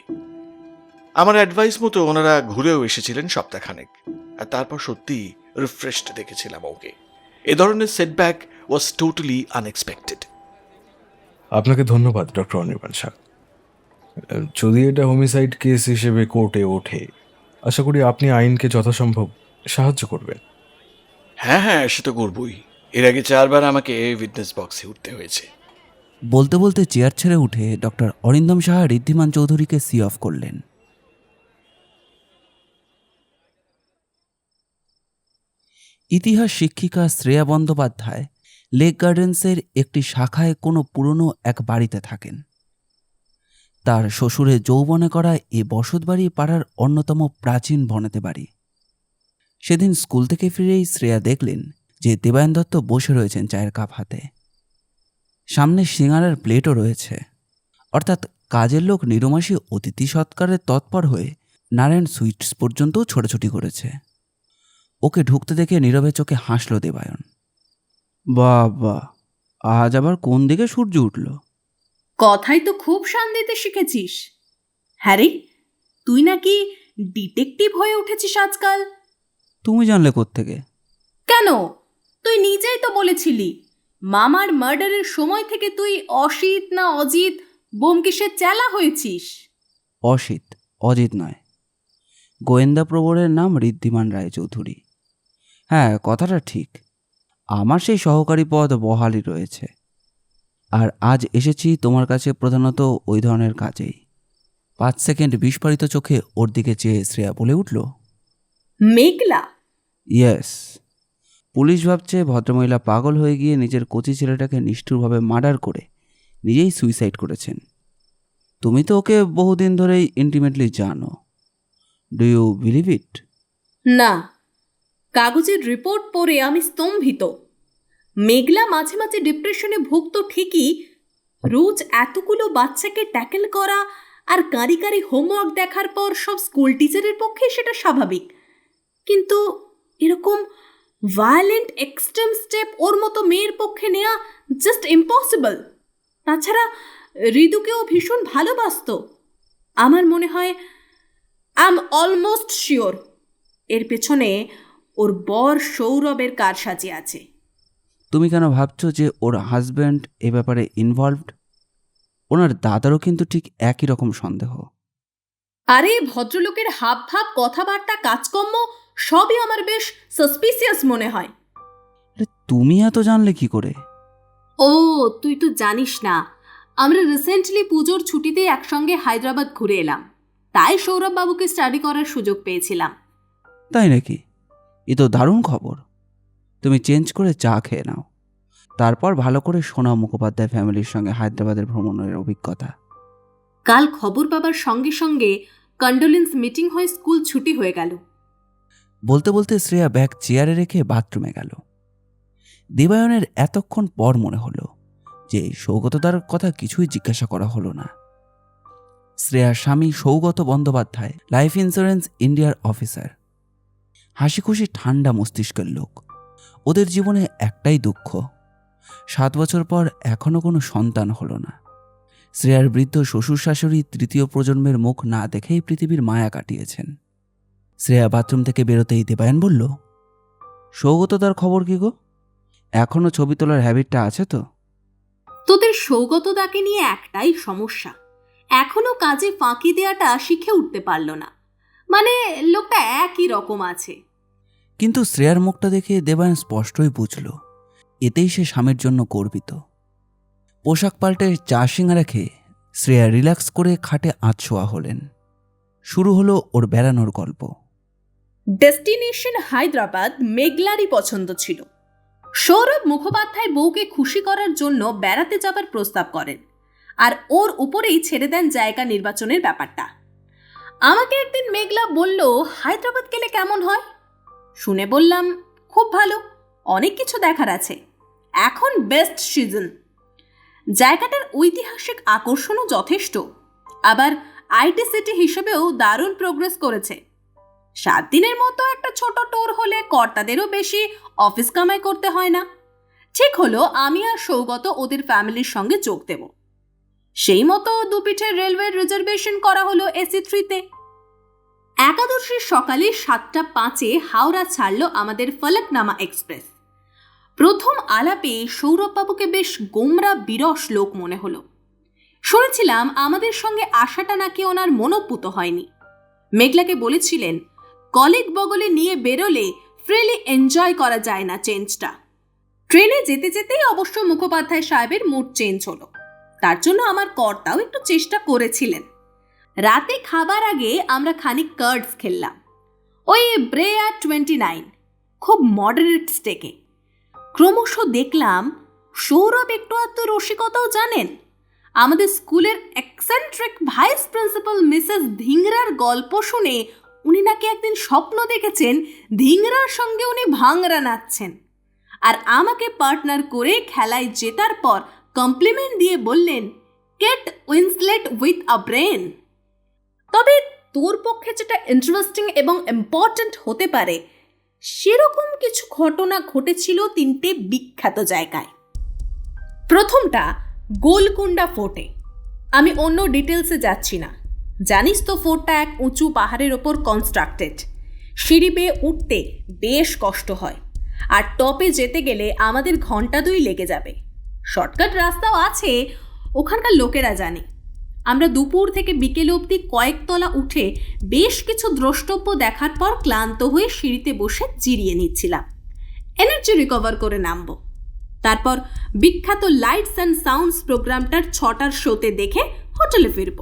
S7: আমার অ্যাডভাইস মতো ওনারা ঘুরেও এসেছিলেন সপ্তাহখানেক, আর তারপর সত্যি রিফ্রেশড দেখেছিলাম ওকে। এ ধরনের সেটব্যাক ওয়াজ টোটালি আনএক্সপেক্টেড।
S2: আপনাকে ধন্যবাদ ডক্টর অনির্বাণ শাহ। যদি এটা হোমিসাইড কেস হিসেবে কোর্টে ওঠে, আশা করি আপনি আইনকে যথাসম্ভব সাহায্য করবেন।
S7: হ্যাঁ হ্যাঁ, সে তো করবই। এর আগে 4 বার আমাকে উইটনেস বক্সে উঠতে হয়েছে।
S1: বলতে বলতে চেয়ার ছেড়ে উঠে ডক্টর অরিন্দম সাহা ঋদ্ধিমান চৌধুরীকে সি অফ করলেন। ইতিহাস শিক্ষিকা শ্রেয়া বন্দ্যোপাধ্যায় লেক গার্ডেন্সের একটি শাখায় কোনো পুরনো এক বাড়িতে থাকেন। তার শ্বশুরের যৌবনে করা এ বসতবাড়ি পাড়ার অন্যতম প্রাচীন বনেতে বাড়ি। সেদিন স্কুল থেকে ফিরেই শ্রেয়া দেখলেন যে দেবায়ন দত্ত বসে রয়েছেন চায়ের কাপ হাতে। সামনে সিঙাড়ার প্লেটও রয়েছে, অর্থাৎ কাজের লোক নিরমাসী অতিথি সৎকারের তৎপর হয়ে নারায়ণ সুইটস পর্যন্তও ছোটাছুটি করেছে। ওকে ঢুকতে দেখে নীরবে চোখে হাসল দেবায়ন। বাবা, আজ আবার কোন দিকে সূর্য উঠল?
S8: কথাই তো খুব শান দিতে শিখেছিস। হ্যাঁ রে, তুই নাকি ডিটেকটিভ হয়ে উঠেছিস আজকাল।
S1: তুমি জানলে কোত্থেকে?
S8: কেন, তুই নিজেই তো বলেছিলি মামার মার্ডারের সময় থেকে তুই অসিত না অজিত বোমকেশের চেলা হয়েছিস।
S1: অসিত, অজিত নয়। গোয়েন্দা প্রবরের নাম ঋদ্ধিমান রায়চৌধুরী। হ্যাঁ, কথাটা ঠিক। আমার সেই সহকারী পদ বহালই রয়েছে, আর আজ এসেছি তোমার কাছে প্রধানত ওই ধরনের কাজেই। 5 সেকেন্ড বিস্ফারিত চোখে ওর দিকে চেয়ে শ্রেয়া বলে উঠল,
S8: মেঘলা?
S1: ইয়েস। পুলিশ ভাবছে ভদ্রমহিলা পাগল হয়ে গিয়ে নিজের কচি ছেলেটাকে নিষ্ঠুরভাবে মার্ডার করে নিজেই সুইসাইড করেছেন। তুমি তো ওকে বহুদিন ধরেই ইন্টিমেটলি জানো। Do you believe it?
S8: না, কাগজের রিপোর্ট পড়ে আমি স্তম্ভিত। মেঘলা মাঝে মাঝে ডিপ্রেশনে ভুগত ঠিকই, রোজ এতগুলো বাচ্চাকে ট্যাকেল করা আর কাঁড়ি কাঁড়ি হোমওয়ার্ক দেখার পর সব স্কুল টিচারের পক্ষে সেটা স্বাভাবিক, কিন্তু এরকম ভায়োলেন্ট এক্সট্রিম স্টেপ ওর মতো মেয়ের পক্ষে নেওয়া জাস্ট ইম্পসিবল। তাছাড়া ঋতুকেও ভীষণ ভালোবাসত। আমার মনে হয় আই এম অলমোস্ট শিওর এর পেছনে ওর বর সৌরভের কারসাজি আছে।
S1: তুমি কেন ভাবছো যে ওর হাজব্যান্ড এ ব্যাপারে ইনভলভড? ওনার দাদারও কিন্তু ঠিক একই রকম সন্দেহ।
S8: আরে ভদ্রলোকের হাব ভাব, কথাবার্তা, কাজকর্ম সবই আমার বেশ সাসপিসিয়াস মনে হয়।
S1: আরে তুমি এত জানলে কি করে?
S8: ও, তুই তো জানিস না, আমরা রিসেন্টলি পুজোর ছুটিতে একসঙ্গে হায়দ্রাবাদ ঘুরে এলাম, তাই সৌরভ বাবুকে স্টাডি করার সুযোগ পেয়েছিলাম।
S1: তাই নাকি? এ তো দারুণ খবর। তুমি চেঞ্জ করে চা খেয়ে নাও, তারপর ভালো করে শোনাও মুখোপাধ্যায় ফ্যামিলির সঙ্গে হায়দ্রাবাদের ভ্রমণের অভিজ্ঞতা।
S8: কাল খবর পাবার সঙ্গে সঙ্গে কন্ডোলেন্স মিটিং হয়ে স্কুল ছুটি হয়ে গেল।
S1: বলতে বলতে শ্রেয়া ব্যাগ চেয়ারে রেখে বাথরুমে গেল। দেবায়নের এতক্ষণ পর মনে হলো যে সৌগতদার কথা কিছুই জিজ্ঞাসা করা হলো না। শ্রেয়ার স্বামী সৌগত বন্দ্যোপাধ্যায় লাইফ ইন্স্যুরেন্স ইন্ডিয়ার অফিসার, হাসি খুশি ঠান্ডা মস্তিষ্কের লোক। ওদের জীবনে একটাই দুঃখ, 7 বছর পর এখনো কোনো সন্তান হলো না। শ্রেয়ার বৃদ্ধ শ্বশুর শাশুড়ি তৃতীয় প্রজন্মের মুখ না দেখেই পৃথিবীর মায়া কাটিয়েছেন। শ্রেয়া বাথরুম থেকে বেরোতেই দেবায়ন বলল, সৌগতদার খবর কি গো? এখনো ছবি তোলার হ্যাবিটটা আছে তো?
S8: তোদের সৌগতদাকে নিয়ে একটাই সমস্যা, এখনো কাজে ফাঁকি দেওয়াটা শিখে উঠতে পারল না। মানে লোকটা একই রকম আছে।
S1: কিন্তু শ্রেয়ার মুখটা দেখে দেবায়ন স্পষ্টই বুঝল এতেই সে স্বামীর জন্য গর্বিত। পোশাক পাল্টে চা সিঙ্গারা খেয়ে শ্রেয়া রিল্যাক্স করে খাটে আধশোয়া হলেন। শুরু হলো ওর বেড়ানোর গল্প।
S8: ডেস্টিনেশন হায়দ্রাবাদ মেঘলারই পছন্দ ছিল। সৌরভ মুখোপাধ্যায় বউকে খুশি করার জন্য বেড়াতে যাবার প্রস্তাব করেন, আর ওর উপরেই ছেড়ে দেন জায়গা নির্বাচনের ব্যাপারটা। আমাকে একদিন মেঘলা বলল, হায়দ্রাবাদ গেলে কেমন হয়? শুনে বললাম, খুব ভালো, অনেক কিছু দেখার আছে, এখন বেস্ট সিজন। জায়গাটার ঐতিহাসিক আকর্ষণও যথেষ্ট, আবার আইটি সিটি হিসেবেও দারুণ প্রোগ্রেস করেছে। 7 দিনের মতো একটা ছোট ট্যুর হলে কর্তাদেরও বেশি অফিস কামাই করতে হয় না। ঠিক হলো আমি আর সৌগত ওদের ফ্যামিলির সঙ্গে যোগ দেব। সেই মতো দুপিঠের রেলওয়ে রিজার্ভেশন করা হলো AC3-তে। একাদশীর সকালে 7:05 হাওড়া ছাড়ল আমাদের ফলকনামা এক্সপ্রেস। প্রথম আলাপে সৌরভবাবুকে বেশ গোমরা বিরস লোক মনে হলো। শুনেছিলাম আমাদের সঙ্গে আসাটা নাকি ওনার মনোপুত হয়নি। মেঘলাকে বলেছিলেন, কলিগ বগলে নিয়ে বেরোলে ফ্রিলি এনজয় করা যায় না চেঞ্জটা। ট্রেনে যেতে যেতেই অবশ্য মুখোপাধ্যায় সাহেবের মুড চেঞ্জ হলো, তার জন্য আমার কর্তাও একটু চেষ্টা করেছিলেন। রাতে খাবার আগে আমরা খানিক কার্ডস খেললাম, ওই ব্রেয়ার 29, খুব মডারেট স্টেকে। ক্রমশ দেখলাম সৌরভ একটু আধটু রসিকতাও জানেন। আমাদের স্কুলের এক্সেন্ট্রিক ভাইস প্রিন্সিপাল মিসেস ধিংরার গল্প শুনে উনি নাকি একদিন স্বপ্ন দেখেছেন ধিংরার সঙ্গে উনি ভাংরা নাচছেন, আর আমাকে পার্টনার করে খেলায় জেতার পর কমপ্লিমেন্ট দিয়ে বললেন, Kate Winslet with a brain. তবে তোর পক্ষে যেটা ইন্টারেস্টিং এবং ইম্পর্ট্যান্ট হতে পারে, সেরকম কিছু ঘটনা ঘটেছিল 3টে বিখ্যাত জায়গায়। প্রথমটা গোলকুন্ডা ফোর্টে। আমি অন্য ডিটেলসে যাচ্ছি না, জানিস তো ফোর্টটা এক উঁচু পাহাড়ের ওপর কনস্ট্রাক্টেড। সিঁড়ি বেয়ে উঠতে বেশ কষ্ট হয়, আর টপে যেতে গেলে আমাদের ঘন্টা 2 লেগে যাবে। শর্টকাট রাস্তাও আছে, ওখানকার লোকেরা জানে। আমরা দুপুর থেকে বিকেল অবধি কয়েকতলা উঠে বেশ কিছু দ্রষ্টব্য দেখার পর ক্লান্ত হয়ে সিঁড়িতে বসে জিরিয়ে নিচ্ছিলাম, এনার্জি রিকভার করে নামব। তারপর বিখ্যাত লাইটস অ্যান্ড সাউন্ডস প্রোগ্রামটার 6টার শোতে দেখে হোটেলে ফিরব।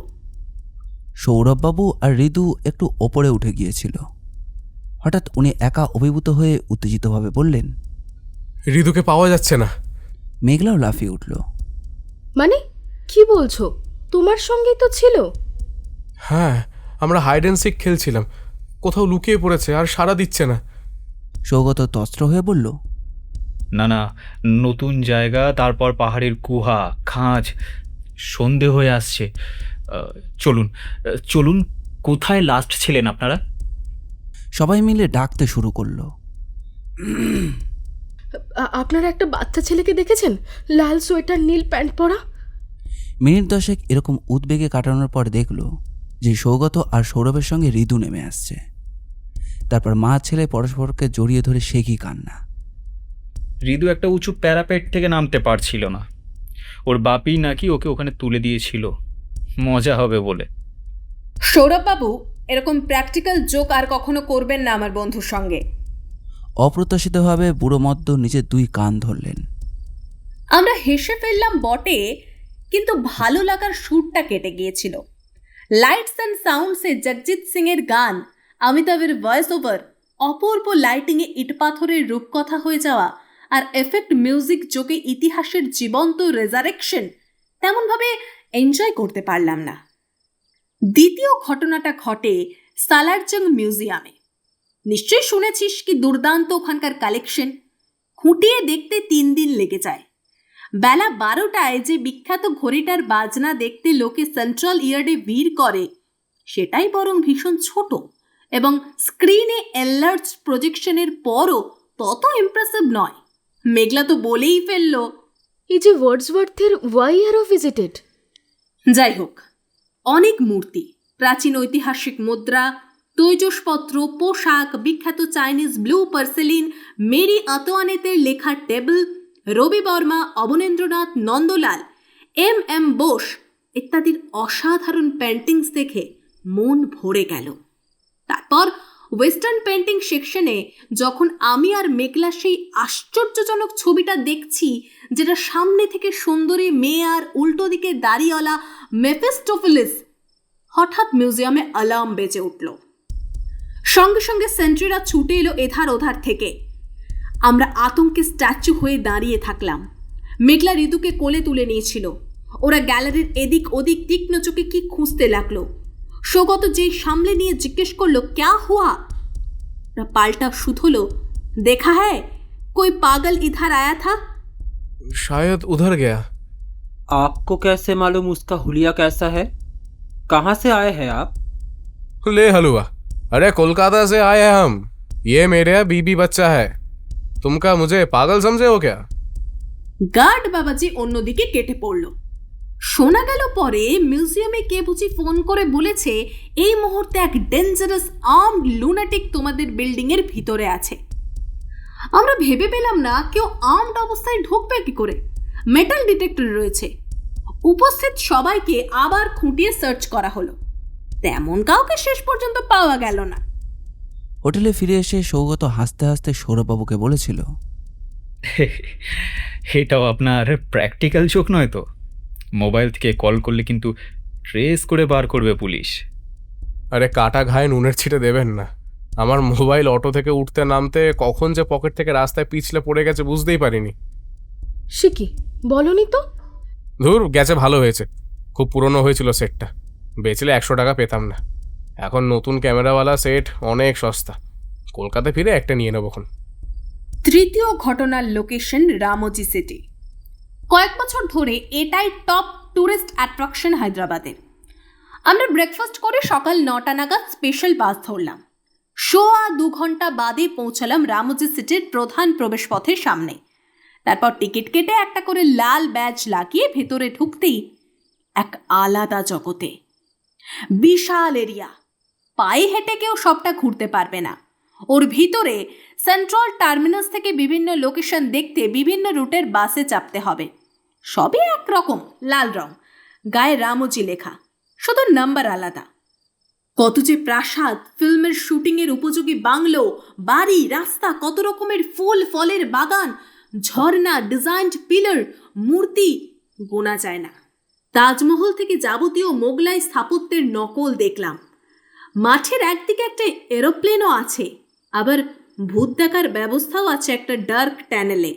S1: সৌরভবাবু আর ঋতু একটু ওপরে উঠে গিয়েছিল। হঠাৎ উনি একা অভিভূত হয়ে উত্তেজিতভাবে বললেন,
S9: ঋতুকে পাওয়া যাচ্ছে না।
S1: মেঘলাও লাফিয়ে উঠল।
S10: মানে কি বলছো? তোমার সঙ্গেই তো ছিল।
S9: হ্যাঁ, আমরা হাইড অ্যান্ড সিক খেলছিলাম, কোথাও লুকিয়ে পড়েছে আর সাড়া দিচ্ছে না।
S1: সৌগত তস্ত্র হয়ে বলল,
S11: না না, নতুন জায়গা, তারপর পাহাড়ের গুহা, খাঁজ, সন্ধে হয়ে আসছে। চলুন চলুন, কোথায় লাস্ট ছিলেন আপনারা?
S1: সবাই মিলে ডাকতে শুরু করলো।
S10: আপনারা একটা বাচ্চা ছেলেকে দেখেছেন, লাল সোয়েটার নীল প্যান্ট পরা?
S1: মিনিট 10 এরকম উদ্বেগে কাটানোর পর দেখল যে সৌগত আর সৌরভের সঙ্গে ঋতু নেমে আসছে। তারপর মা ছেলে পরস্পরকে জড়িয়ে ধরে সে কি কান্না।
S11: ঋতু একটা উঁচু প্যারাপেট থেকে নামতে পারছিল না, ওর বাপই নাকি ওকে ওখানে তুলে দিয়েছিল মজা হবে বলে।
S8: সৌরভবাবু, এরকম প্র্যাকটিক্যাল জোক আর কখনো করবেন না আমার বন্ধুর সঙ্গে।
S1: অপ্রত্যাশিতভাবে বুড়ো মদ্য নিজের দুই কান ধরলেন।
S8: আমরা হেসে ফেললাম বটে, কিন্তু ভালো লাগার সুরটা কেটে গিয়েছিল। লাইটস অ্যান্ড সাউন্ডসে জগজিৎ সিং এর গান, অমিতাভের ভয়েস ওভার, অপূর্ব লাইটিংয়ে ইটপাথরের রূপকথা হয়ে যাওয়া, আর এফেক্ট মিউজিক যোগে ইতিহাসের জীবন্ত রেজারেকশন তেমনভাবে এনজয় করতে পারলাম না। দ্বিতীয় ঘটনাটা ঘটে সালারজং মিউজিয়ামে। নিশ্চয়ই শুনেছিস কি দুর্দান্ত ওখানকার কালেকশন। খুঁটিয়ে দেখতে 3 দিন লেগে যায়। বেলা 12টায় যে বিখ্যাত ঘড়িটার বাজনা দেখতে লোকে সেন্ট্রাল ইয়ার্ডে ভিড় করে, সেটাই বরং ভীষণ ছোট এবং স্ক্রিনে এনলার্জ প্রজেকশনের পরও তত ইমপ্রেসিভ নয়। মেঘলা তো বলেই ফেলল।
S10: এই যে ওয়ার্ডসওয়ার্থের ওয়াই আর ভিজিটেড।
S8: যাই হোক, অনেক মূর্তি, প্রাচীন ঐতিহাসিক মুদ্রা, তৈজসপত্র, পোশাক, বিখ্যাত চাইনিজ ব্লু পার্সেলিন, মেরি আতোয়ানেতের লেখার টেবিল, রবি বর্মা, অবনীন্দ্রনাথ, নন্দলাল, এম বোস ইত্যাদির অসাধারণ পেন্টিংস দেখে মন ভরে গেল। তারপর ওয়েস্টার্ন পেন্টিং সেকশনে যখন আমি আর মেঘলা সেই আশ্চর্যজনক ছবিটা দেখছি, যেটা সামনে থেকে সুন্দরী মেয়ে আর উল্টো দিকে দাড়িওয়ালা মেফিস্টোফেলিস, হঠাৎ মিউজিয়ামে অ্যালার্ম বেজে উঠল। সঙ্গে সঙ্গে সেন্ট্রিরা ছুটে এলো এধার ওধার থেকে। আমরা আতঙ্কে স্ট্যাচু হয়ে দাঁড়িয়ে থাকলাম। মেঘলা ঋতুকে কোলে তুলে নিয়েছিল। ওরা গ্যালারির এদিক ওদিক তীক্ষ্ণ চোখে কি খুঁজতে লাগলো। সৌগত যেই সামলে নিয়ে জিজ্ঞেস করলো, ক্যা হুয়া? পাল্টা শুধলো, দেখা হ্যায় कोई पागल इधर आया था?
S9: शायद उधर गया।
S12: आपको कैसे मालूम उसका हुलिया कैसा है? कहाँ से आए हैं आप?
S9: ले हलवा, अरे कोलकाता से आए हैं हम। ये मेरे बीबी बच्चा है। तुम क्या मुझे पागल समझे हो क्या?
S8: গার্ড বাবাজি অন্যদিকে কেটে পড়ল। শোনা গেল পরে মিউজিয়ামে কে বুঝি ফোন করে বলেছে এই মুহূর্তে এক ডেঞ্জারাস আর্মড লুনাটিক তোমাদের বিল্ডিং এর ভিতরে আছে। আমরা ভেবে পেলাম না কেউ আর্মড অবস্থায় ঢুকবে কি করে। মেটাল ডিটেক্টর রয়েছে। উপস্থিত সবাইকে আবার খুঁটিয়ে সার্চ করা হলো, তেমন কাউকে শেষ পর্যন্ত পাওয়া গেল না।
S1: হোটেলে ফিরে এসে সৌগত হাসতে হাসতে সৌরভবাবুকে বলেছিল,
S11: এটাও আপনার প্র্যাকটিক্যাল চোখ নয় তো? মোবাইল থেকে কল করলে কিন্তু ট্রেস করে বার করবে পুলিশ।
S9: আরে কাটা ঘায়ে নুনের ছিটে দেবেন না। আমার মোবাইল অটো থেকে উঠতে নামতে কখন যে পকেট থেকে রাস্তায় পিছলে পড়ে গেছে বুঝতেই পারিনি।
S10: সে কি বলনি তো?
S9: ধুর, গেছে ভালো হয়েছে। খুব পুরনো হয়েছিল সেটটা, বেচলে 100 টাকা পেতাম না। এখন নতুন ক্যামেরাওয়ালা সেট অনেক সস্তা। কলকাতায় ফিরে একটা নিয়ে নেবখন।
S8: তৃতীয় ঘটনার লোকেশন রামোজি সিটি। কয়েক বছর ধরে এটাই টপ ট্যুরিস্ট অ্যাট্রাকশন হায়দ্রাবাদের। আমরা ব্রেকফাস্ট করে সকাল 9টা নাগাদ স্পেশাল বাস ধরলাম। 2 ঘন্টা বাদে পৌঁছালাম রামোজি সিটির প্রধান প্রবেশ পথের সামনে। তারপর টিকিট কেটে একটা করে লাল ব্যাজ লাগিয়ে ভেতরে ঢুকতেই এক আলাদা জগতে। বিশাল এরিয়া, পায়ে হেঁটে কেউ সবটা ঘুরতে পারবে না। ওর ভিতরে সেন্ট্রাল টার্মিনাস থেকে বিভিন্ন লোকেশন দেখতে বিভিন্ন রুটের বাসে চাপতে হবে। সবই একরকম, লাল রং, গায়ে রামোজি লেখা, শুধু নাম্বার আলাদা। কত যে প্রাসাদ, ফিল্মের শুটিংয়ের উপযোগী বাংলো, বাড়ি, রাস্তা, কত রকমের ফুল ফলের বাগান, ঝর্ণা, ডিজাইনড পিলার, মূর্তি, গোনা যায় না। তাজমহল থেকে যাবতীয় মোগলাই স্থাপত্যের নকল দেখলাম। মাঠের একদিকে একটা এরোপ্লেনও আছে, আবার ভূত দেখার ব্যবস্থাও আছে একটা ডার্ক ট্যানেলে।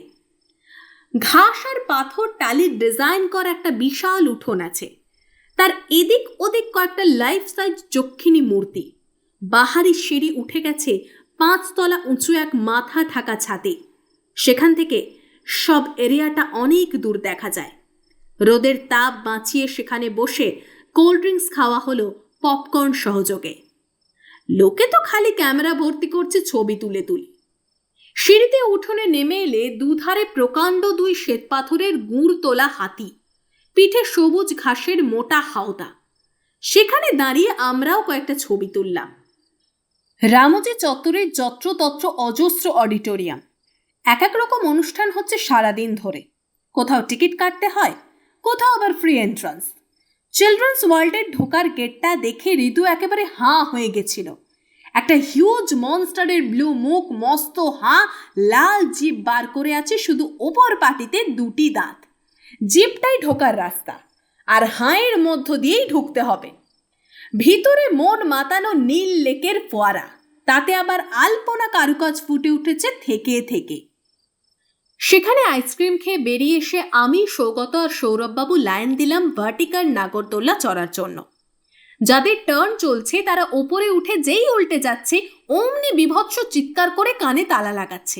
S8: ঘাস আর পাথর টালির ডিজাইন করা একটা বিশাল উঠোন আছে। তার এদিক ওদিক কয়েকটা লাইফ সাইজ যক্ষিণী মূর্তি। বাহারি সিঁড়ি উঠে গেছে 5 তলা উঁচু এক মাথা ঢাকা ছাদে। সেখান থেকে সব এরিয়াটা অনেক দূর দেখা যায়। রোদের তাপ বাঁচিয়ে সেখানে বসে কোল্ড ড্রিঙ্কস খাওয়া হলো পপকর্ন সহযোগে। লোকে তো খালি ক্যামেরা ভর্তি করছে ছবি তুলে তুলে। সিঁড়িতে উঠোনে নেমে এলে দুধারে প্রকাণ্ড 2 শ্বেতপাথরের গুড় তোলা হাতি, পিঠে সবুজ ঘাসের মোটা হাওদা। সেখানে দাঁড়িয়ে আমরাও কয়েকটা ছবি তুললাম। রামজি চত্বরের যত্রতত্র অজস্র অডিটোরিয়াম, এক এক রকম অনুষ্ঠান হচ্ছে সারাদিন ধরে। কোথাও টিকিট কাটতে হয়, কোথাও আবার ফ্রি এন্ট্রান্স। চিলড্রেন্স ওয়ার্ল্ডের ঢোকার গেটটা দেখে ঋতু একেবারে হাঁ হয়ে গেছিল। একটা হিউজ মনস্টারের ব্লু মুখ, মস্ত হাঁ, লাল জিভ বার করে আছে, শুধু ওপর পাটিতে দুটি দাঁত। জিভটাই ঢোকার রাস্তা, আর হাঁয়ের মধ্য দিয়েই ঢুকতে হবে। ভিতরে মন মাতানো নীল লেকের ফোয়ারা, তাতে আবার আলপনা কারুকাজ ফুটে উঠেছে থেকে থেকে। সেখানে আইসক্রিম খেয়ে বেরিয়ে এসে আমি, সৌগত আর সৌরভবাবু লাইন দিলাম ভার্টিকাল নাগরদোল্লা চড়ার জন্য। যাদের টার্ন চলছে তারা ওপরে উঠে যেই উল্টে যাচ্ছে অমনি বিভৎস চিৎকার করে কানে তালা লাগাচ্ছে।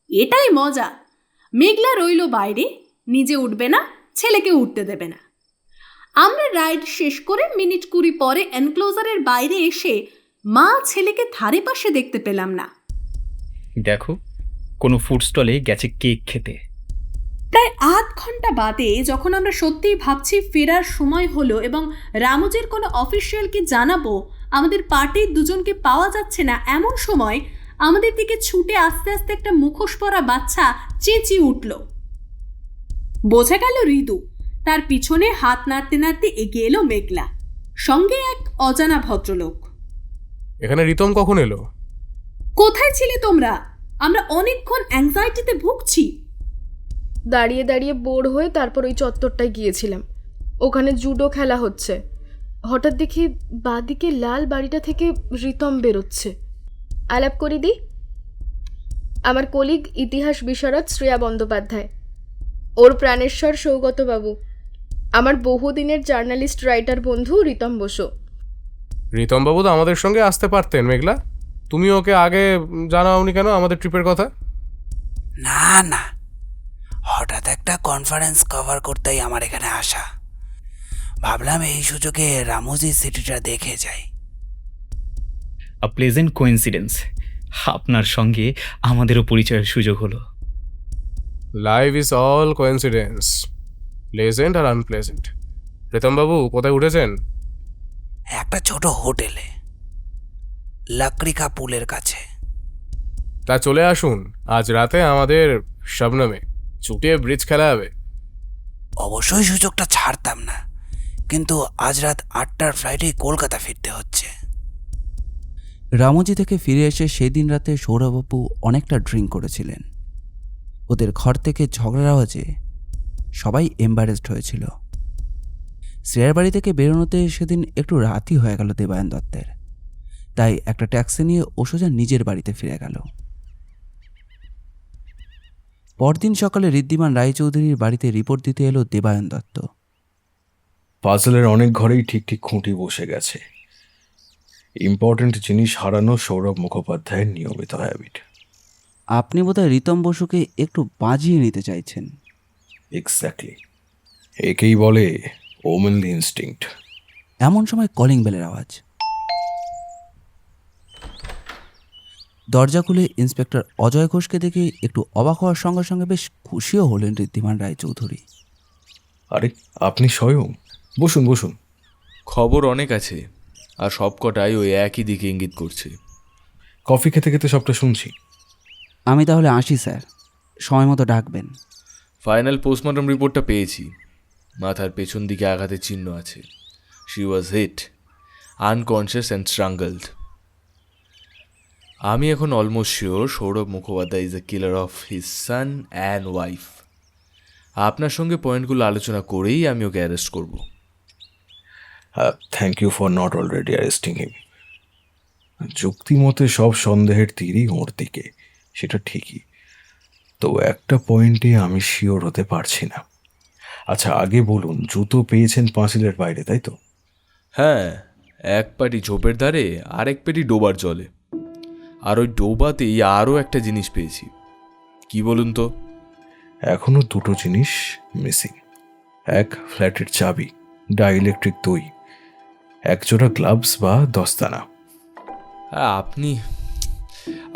S8: এটাই মজা। মেঘলা রইল বাইরে, নিজে উঠবে না, ছেলেকে উঠতে দেবে না। আমরা রাইড শেষ করে মিনিট 20 পরে এনক্লোজারের বাইরে এসে মা ছেলেকে ধারে পাশে দেখতে পেলাম না।
S11: দেখো, কোনো ফুড স্টলে গেছে কেক খেতে।
S8: প্রায় আধ ঘন্টা বাদে যখন আমরা সত্যিই ভাবছি ফেরার সময় হলো এবং রামুজের কোনো অফিসিয়ালকে জানাবো আমাদের পার্টির দুজনকে পাওয়া যাচ্ছে না, এমন সময় আমাদের দিকে ছুটে আস্তে আস্তে একটা মুখোশ পরা বাচ্চা চেঁচিয়ে উঠল। বোঝা গেল ঋতু। তার পিছনে হাত নাড়তে নাড়তে এগিয়ে এলো মেঘলা, সঙ্গে এক অজানা ভদ্রলোক।
S9: এখানে রিতম কখন এলো?
S8: কোথায় ছিলে তোমরা? আমরা অনেকক্ষণ অ্যাংজাইটিতে ভুগছি।
S10: দাঁড়িয়ে দাঁড়িয়ে বোর হয়ে তারপর ওই চত্বরটায় গিয়েছিলাম। ওখানে জুডো খেলা হচ্ছে। হঠাৎ দেখি বাঁদিকে লাল বাড়িটা থেকে রিতম বেরোচ্ছে। আলাপ করি দি, আমার কলিগ ইতিহাস বিশারদ শ্রেয়া বন্দ্যোপাধ্যায়, ওর প্রাণেশ্বর সৌগতবাবু, আমার বহুদিনের জার্নালিস্ট রাইটার বন্ধু রিতম বসু।
S9: রিতমবাবু তো আমাদের সঙ্গে আসতে পারতেন মেঘলা, তুমি ওকে আগে জানাওনি কেন আমাদের ট্রিপের কথা?
S1: না না, হঠাৎ একটা কনফারেন্স কভার করতেই আমার এখানে আসা। ভাবলাম এই সুযোগে রামোজি সিটিটা দেখে যাই।
S11: আ প্লেজেন্ট কোইন্সিডেন্স, আপনার সঙ্গে আমাদেরও পরিচয়ের সুযোগ হলো।
S9: Life is all coincidence, pleasant আর আনপ্লেজেন্ট। রিতমবাবু কোথায় উঠেছেন?
S1: একটা ছোট হোটেলে, লাকড়িকা পুলের কাছে।
S9: তা চলে আসুন, আজ রাতে আমাদের শবনমে চুটিয়ে ব্রিজ খেলা হবে।
S1: অবশ্যই সুযোগটা ছাড়তাম না, কিন্তু আজ রাত 8টার ফ্লাইটেই কলকাতা ফিরতে হচ্ছে। রামজি থেকে ফিরে এসে সেদিন রাতে সৌরভবাবু অনেকটা ড্রিঙ্ক করেছিলেন। ওদের ঘর থেকে ঝগড়ার আওয়াজে সবাই এম্বারেসড হয়েছিল। শ্রেয়ার বাড়ি থেকে বেরোনোতে সেদিন একটু রাতই হয়ে গেল দেবায়ন দত্তের, তাই একটা ট্যাক্সি নিয়ে ও সোজা নিজের বাড়িতে ফিরে গেল। পরদিন সকালে ঋদ্ধিমান রায়চৌধুরীর বাড়িতে রিপোর্ট দিতে এলো দেবায়ন দত্ত।
S2: পাজলের অনেক ঘরেই ঠিক ঠিক খুঁটি বসে গেছে। ইম্পর্ট্যান্ট জিনিস হারানো সৌরভ মুখোপাধ্যায়ের নিয়মিত হ্যাবিট।
S1: আপনি বোধহয় রিতম বসুকে একটু বাজিয়ে নিতে চাইছেন।
S2: এক্স্যাক্টলি, একেই বলে ওমেনলি ইনস্টিংক্ট।
S1: এমন সময় কলিং বেলের আওয়াজ। দরজা খুলে ইন্সপেক্টর অজয় ঘোষকে দেখে একটু অবাক হওয়ার সঙ্গে সঙ্গে বেশ খুশিও হলেন ঋদ্ধিমান রায়চৌধুরী।
S2: আরে আপনি স্বয়ং, বসুন বসুন।
S5: খবর অনেক আছে, আর সব কটাই ওই একই দিকে ইঙ্গিত করছে।
S2: কফি খেতে খেতে সবটা শুনছি।
S1: আমি তাহলে আসি স্যার, সময় মতো ডাকবেন।
S5: ফাইনাল পোস্টমর্টম রিপোর্টটা পেয়েছি। মাথার পেছন দিকে আঘাতের চিহ্ন আছে। She was hit, unconscious and strangled. আমি এখন almost sure Sourav Mukhopadhyay is the killer of his son and wife. আপনার সঙ্গে পয়েন্টগুলো আলোচনা করেই আমি ওকে অ্যারেস্ট করব।
S2: Thank you for not already arresting him. যুক্তিমতে সব সন্দেহের তীরই ওর দিকে, সেটা ঠিকই। তো একটা পয়েন্টে আমি শিওর হতে পারছি না। আচ্ছা আগে বলুন, জুতো পেয়েছেন পাঁচিলের বাইরে, তাই তো?
S5: হ্যাঁ, এক পাটি ঝোপের ধারে, আরেক পেটি ডোবার জলে। আর ওই ডোবাতেই আরও একটা জিনিস পেয়েছি। কি বলুন তো?
S2: এখনো দুটো জিনিস মিসিং। এক ফ্ল্যাটের চাবি, ডাইইলেকট্রিক দই, একজোড়া গ্লাভস বা দস্তানা।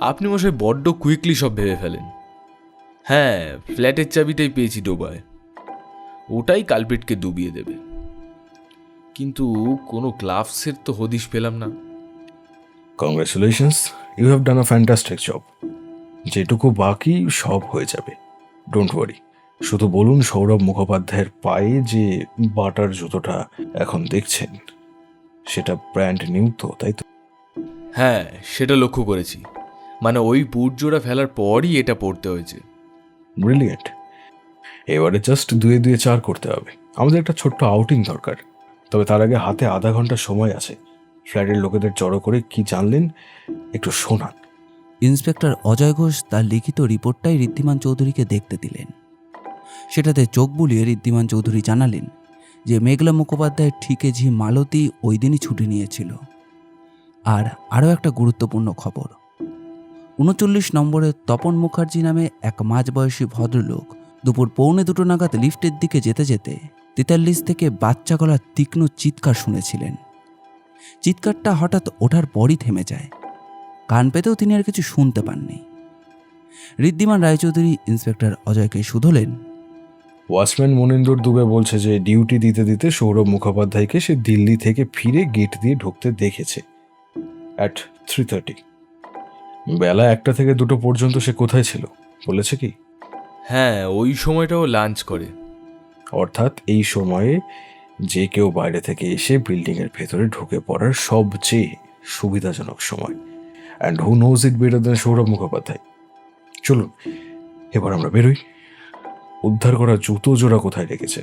S5: আপনি মশাই বড্ড কুইকলি সব ভেবে ফেলেন। হ্যাঁ, ফ্ল্যাটের চাবিটাই পেয়েছি ডোবায়। ওটাই কালপিটকে ডুবিয়ে দেবে। কিন্তু কোনো গ্লাভসের তো হদিশ পেলাম না।
S2: Congratulations, you have done a fantastic job. যেটুকু বাকি সব হয়ে যাবে, ডোন্ট ওয়ারি। শুধু বলুন সৌরভ মুখোপাধ্যায়ের পায়ে যে বাটার জুতোটা এখন দেখছেন সেটা ব্র্যান্ড নিউ তো, তাই তো?
S5: হ্যাঁ, সেটা লক্ষ্য করেছি। মানে ওই বুট জোড়া ফেলার পরই এটা পড়তে হয়েছে।
S2: ব্রিলিয়েন্ট। এবারে জাস্ট 2-2 করতে হবে। আমাদের একটা ছোট্ট আউটিং দরকার, তবে তার আগে হাতে আধা ঘন্টা সময় আছে। ফ্ল্যাটের লোকেদের জড়ো করে কি জানলেন একটু শোনান।
S1: ইন্সপেক্টর অজয় ঘোষ তার লিখিত রিপোর্টটাই ঋদ্ধিমান চৌধুরীকে দেখতে দিলেন। সেটাতে চোখ বুলিয়ে ঋদ্ধিমান চৌধুরী জানালেন যে মেঘলা মুখোপাধ্যায়ের ঠিকেঝি মালতী ওই দিনই ছুটি নিয়েছিল। আর আরও একটা গুরুত্বপূর্ণ খবর, 39 নম্বরে তপন মুখার্জি নামে এক মাঝবয়সী ভদ্রলোক দুপুর 1:45 নাগাদ লিফটের দিকে যেতে যেতে 43 থেকে বাচ্চা গলার তীক্ষ্ণ চিৎকার শুনেছিলেন। চিৎকারটা হঠাৎ ওঠার পরই থেমে যায়। কান পেতেও তিনি আর কিছু শুনতে পাননি। ঋদ্ধিমান রায়চৌধুরী ইন্সপেক্টর অজয়কে শুধলেন,
S2: ওয়াচম্যান মনিন্দর দুবে বলছে যে ডিউটি দিতে দিতে সৌরভ মুখোপাধ্যায়কে সে দিল্লি থেকে ফিরে গেট দিয়ে ঢুকতে দেখেছে অ্যাট 3:30। বেলা 1টা থেকে 2টো পর্যন্ত সে কোথায় ছিল বলেছে কি?
S5: হ্যাঁ, ওই সময়টাও লাঞ্চ করে।
S2: অর্থাৎ এই সময়ে যে কেউ বাইরে থেকে এসে বিল্ডিংয়ের ভেতরে ঢুকে পড়ার সবচেয়ে সুবিধাজনক সময়। And who knows it better than Sourav Mukhopadhyay. চলুন এবার আমরা বেরোই। উদ্ধার করা জুতো জোড়া কোথায় রেখেছে?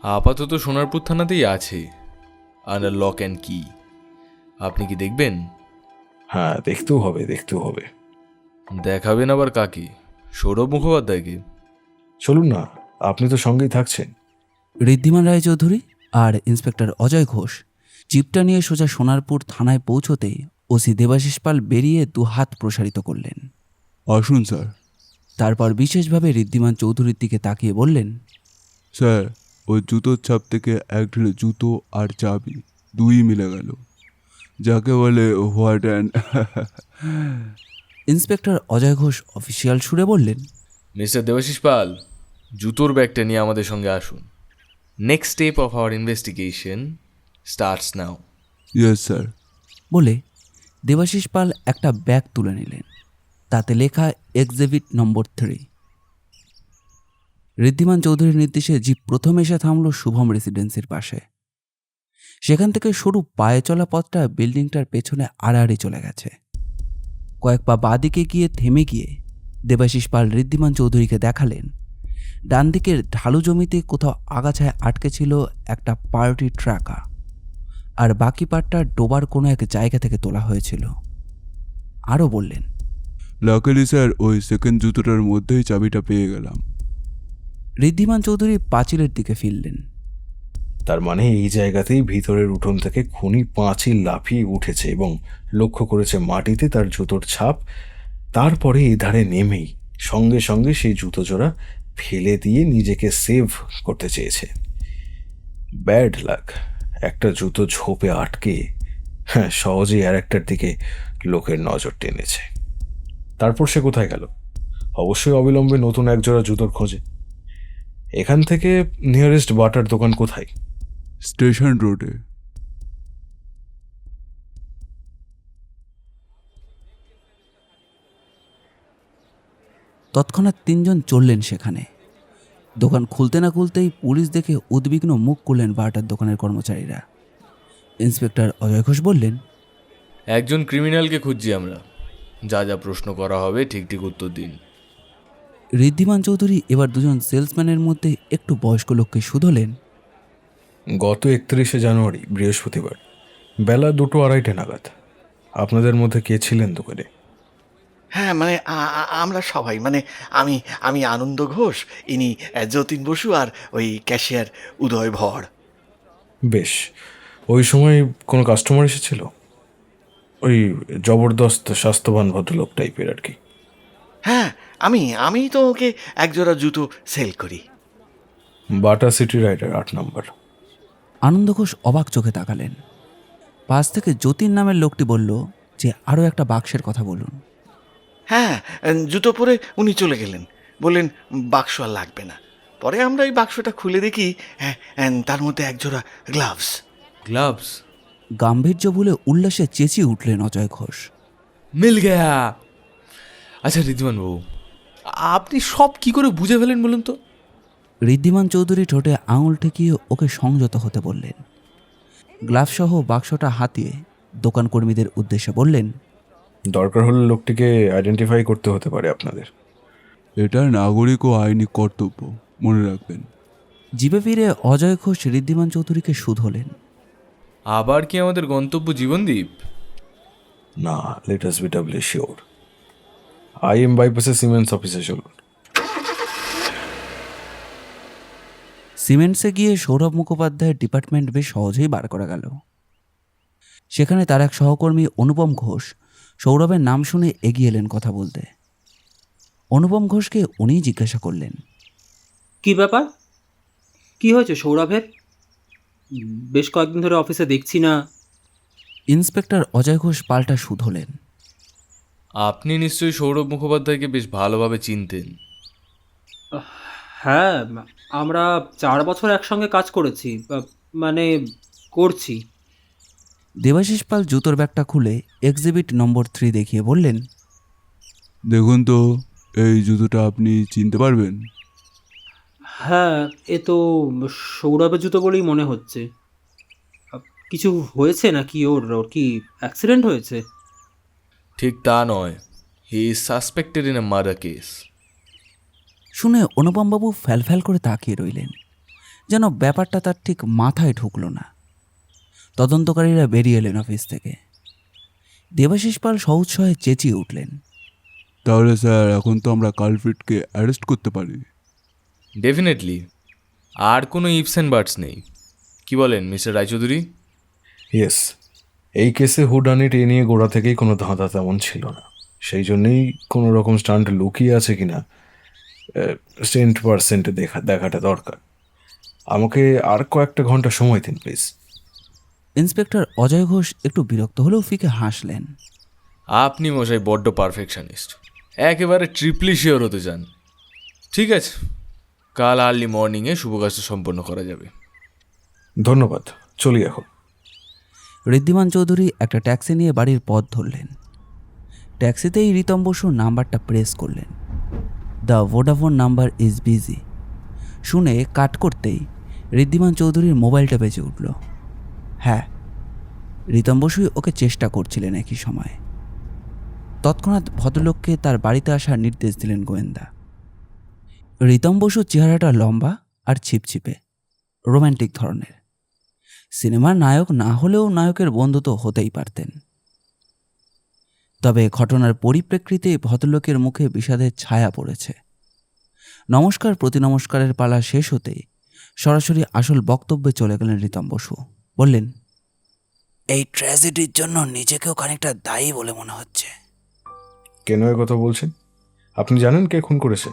S5: আপাতত সোনারপুর থানাতেই আছে, আন্ডার লক অ্যান্ড কি। আপনি কি দেখবেন?
S2: হ্যাঁ, দেখতেও হবে।
S5: দেখাবেন আবার কাকে? সৌরভ মুখোপাধ্যায়কে?
S2: চলুন না, আপনি তো সঙ্গেই থাকছেন।
S1: ঋদ্ধিমান রায়চৌধুরী আর ইন্সপেক্টর অজয় ঘোষ জিপটা নিয়ে সোজা সোনারপুর থানায় পৌঁছতেই ওসি দেবাশিস পাল বেরিয়ে 2 হাত প্রসারিত করলেন।
S6: আসুন স্যার।
S1: তারপর বিশেষভাবে ঋদ্ধিমান চৌধুরীর দিকে তাকিয়ে বললেন,
S6: স্যার, ওই জুতোর ছাপ থেকে এক ঢিলে জুতো আর চাবি 2ই মিলে গেল, যাকে বলে white and.
S1: Inspector Ajay Ghosh official সুরে বললেন,
S5: মিস্টার দেবাশিস পাল, জুতোর ব্যাগটা নিয়ে আমাদের সঙ্গে আসুন। Next step of our investigation starts now.
S6: Yes sir.
S1: বলে দেবাশিস পাল একটা ব্যাগ তুলে নিলেন, তাতে লেখা এক্সিবিট নম্বর 3। ঋদ্ধিমান চৌধুরীর নির্দেশে জিপ প্রথম এসে থামল শুভম রেসিডেন্সির পাশে। সেখান থেকে সরু পায়ে চলা পথটা বিল্ডিংটার পেছনে আড়াআড়ি চলে গেছে। কয়েক পা বাঁদিকে গিয়ে থেমে গিয়ে দেবাশিস পাল ঋদ্ধিমান চৌধুরীকে দেখালেন ডান দিকের ঢালু জমিতে কোথাও আগাছায় আটকে ছিল একটা পার্টি ট্রাকা, আর বাকি পাটটা ডোবার কোনো এক জায়গা থেকে তোলা হয়েছিল। আরও বললেন,
S6: লাকিলি স্যার, ওই সেকেন্ড জুতোটার মধ্যেই চাবিটা পেয়ে গেলাম।
S1: ঋদ্ধিমান চৌধুরী পাঁচিলের দিকে ফিরলেন।
S2: তার মানে এই জায়গাতেই ভিতরের উঠোন থেকে খুনি পাঁচিল লাফিয়ে উঠেছে এবং লক্ষ্য করেছে মাটিতে তার জুতোর ছাপ। তারপরে এই ধারে নেমেই সঙ্গে সঙ্গে সেই জুতো জোড়া ফেলে দিয়ে নিজেকে সেভ করতে চেয়েছে। ব্যাড লাক, একটা জুতো ঝোপে আটকে সহজেই আর একটার দিকে লোকের নজর টেনেছে। তারপর সে কোথায় গেল? অবশ্যই অবিলম্বে নতুন এক জোড়া জুতোর খোঁজে। এখান থেকে নিয়ারেস্ট বাটার দোকান কোথায়?
S6: স্টেশন রোডে।
S1: তৎক্ষণাৎ 3 জন চললেন সেখানে। দোকান খুলতে না খুলতেই পুলিশ দেখে উদ্বিগ্ন মুখ করলেন বাটার দোকানের কর্মচারীরা। ইন্সপেক্টর অজয় ঘোষ বললেন,
S5: একজন ক্রিমিনালকে খুঁজছি আমরা। যা যা প্রশ্ন করা হবে ঠিক ঠিক উত্তর দিন।
S1: ঋদ্ধিমান চৌধুরী এবার 2 জন সেলসম্যানের মধ্যে একটু বয়স্ক লোককে শুধলেন,
S2: গত 31শে জানুয়ারি বৃহস্পতিবার বেলা 2:30 নাগাদ আপনাদের মধ্যে কে ছিলেন দোকানে?
S7: হ্যাঁ, মানে আমরা সবাই, মানে আমি আনন্দ ঘোষ, ইনি যতীন বসু, আর ওই ক্যাশিয়ার উদয় ভর।
S2: বেশ, ওই সময় কোনো কাস্টমার এসেছিল? ওই জবরদস্ত স্বাস্থ্যবান ভদ্রলোক টাইপের আর কি?
S7: হ্যাঁ, আমি তো ওকে একজোড়া জুতো সেল করি।
S2: বাটা সিটি রাইডার 8 নম্বর।
S1: আনন্দ ঘোষ অবাক চোখে তাকালেন। পাশ থেকে যতীন নামের লোকটি বলল যে আরও একটা বাক্সের কথা বলুন।
S7: হ্যাঁ, জুতো পরে উনি চলে গেলেন, বললেন বাক্স আর লাগবে না। পরে আমরা এই বাক্সটা খুলে দেখি, তার মধ্যে একজোড়া গ্লাভস।
S5: গ্লাভস?
S1: গাম্ভীর্য বলে উল্লাসে চেঁচিয়ে উঠলেন অজয় ঘোষ।
S5: মিল গয়া। আচ্ছা ঋদ্ধিমান বাবু, আপনি সব কি করে বুঝে ফেলেন বলুন তো?
S1: ঋদ্ধিমান চৌধুরী ঠোঁটে আঙুল ঠেকিয়ে ওকে সংযত হতে বললেন। গ্লাভসহ বাক্সটা হাতিয়ে দোকান কর্মীদের উদ্দেশ্যে বললেন,
S2: দরকার হলে লোকটিকে আইডেন্টিফাই করতে হতে পারে আপনাদের।
S6: এটা নাগরিক ও আইনি কর্তব্য, মনে রাখবেন।
S1: জিভে ফিরে অজয় ঘোষ ঋদ্ধিমান চৌধুরীকে শুধলেন।
S5: আবার কি আমাদের গন্তব্য জীবনদ্বীপ?
S2: না, let us B ডাবলি sure. IM বাইপাসে cements অফিসে চলুন।
S1: সিমেন্টসে গিয়ে সৌরভ মুখোপাধ্যায়ের ডিপার্টমেন্ট বেশ সহজেই বার করা গেল। সেখানে তার এক সহকর্মী অনুপম ঘোষ সৌরভের নাম শুনে এগিয়ে এলেন কথা বলতে। অনুপম ঘোষকে উনিই জিজ্ঞাসা করলেন,
S12: কি ব্যাপার? কি হয়েছে সৌরভের? বেশ কয়েকদিন ধরে অফিসে দেখছি না।
S1: ইন্সপেক্টর অজয় ঘোষ পাল্টা শুধলেন।
S5: আপনি নিশ্চয়ই সৌরভ মুখোপাধ্যায়কে বেশ ভালোভাবে চিনতেন।
S12: হ্যাঁ, আমরা 4 বছর একসঙ্গে কাজ করেছি, মানে করছি।
S1: দেবাশিস পাল জুতোর ব্যাগটা খুলে এক্সিবিট নম্বর 3 দেখিয়ে বললেন,
S6: দেখুন তো, এই জুতোটা আপনি চিনতে পারবেন?
S12: হ্যাঁ, এ তো সৌরভের জুতো বলেই মনে হচ্ছে। কিছু হয়েছে নাকি? ওর ওর কি অ্যাক্সিডেন্ট হয়েছে?
S5: ঠিক তা নয়, he is suspected in a murder case.
S1: শুনে অনুপমবাবু ফ্যালফ্যাল করে তাকিয়ে রইলেন, যেন ব্যাপারটা তার ঠিক মাথায় ঢুকল না। তদন্তকারীরা বেরিয়ে এলেন অফিস থেকে। দেবাশিস পাল সউৎসাহে চেঁচিয়ে উঠলেন,
S6: তাহলে স্যার এখন তো আমরা কালপ্রিটকে অ্যারেস্ট করতে পারি।
S5: ডেফিনেটলি। আর কোনো ইফস অ্যান্ড বাটস নেই। কি বলেন মিস্টার রায়চৌধুরী?
S2: ইয়েস, এই কেসে হুডানিট এ নিয়ে গোড়া থেকেই কোনো ধাঁধা তেমন ছিল না। সেই জন্যই কোনো রকম স্টান্ট লুকিয়ে আছে কিনা 100% দেখাটা দরকার। আমাকে আর কয়েকটা ঘন্টা সময় দিন প্লিজ।
S1: ইন্সপেক্টর অজয় ঘোষ একটু বিরক্ত হলেও ফিকে হাসলেন।
S5: আপনি মশাই বড্ড পারফেকশনিস্ট, একেবারে ট্রিপলি শিওর হতে চান। ঠিক আছে, কাল আর্লি মর্নিংয়ে শুভ কাজটা সম্পন্ন করা যাবে।
S2: ধন্যবাদ, চলি এখন।
S1: ঋদ্ধিমান চৌধুরী একটা ট্যাক্সি নিয়ে বাড়ির পথ ধরলেন। ট্যাক্সিতেই রিতম বসুর নাম্বারটা প্রেস করলেন। The Vodafone number is busy শুনে কাট করতেই ঋদ্ধিমান চৌধুরীর মোবাইলটা বেজে উঠল। হ্যাঁ, রিতম বসুই ওকে চেষ্টা করছিলেন একই সময়ে। তৎক্ষণাৎ ভদ্রলোককে তার বাড়িতে আসার নির্দেশ দিলেন গোয়েন্দা। রিতম বসুর চেহারাটা লম্বা আর ছিপছিপে, রোম্যান্টিক ধরনের। সিনেমার নায়ক না হলেও নায়কের বন্ধু তো হতেই পারতেন। তবে ঘটনার পরিপ্রেক্ষিতে ভদ্রলোকের মুখে বিষাদের ছায়া পড়েছে। নমস্কার প্রতিনমস্কারের পালা শেষ হতেই সরাসরি আসল বক্তব্যে চলে গেলেন রিতম বসু। বললেন, এই ট্র্যাজেডির জন্য নিজেকেও খানিকটা দায়ী বলে মনে হচ্ছে।
S2: কেন এ কথা বলছেন? আপনি জানেন কে খুন করেছে?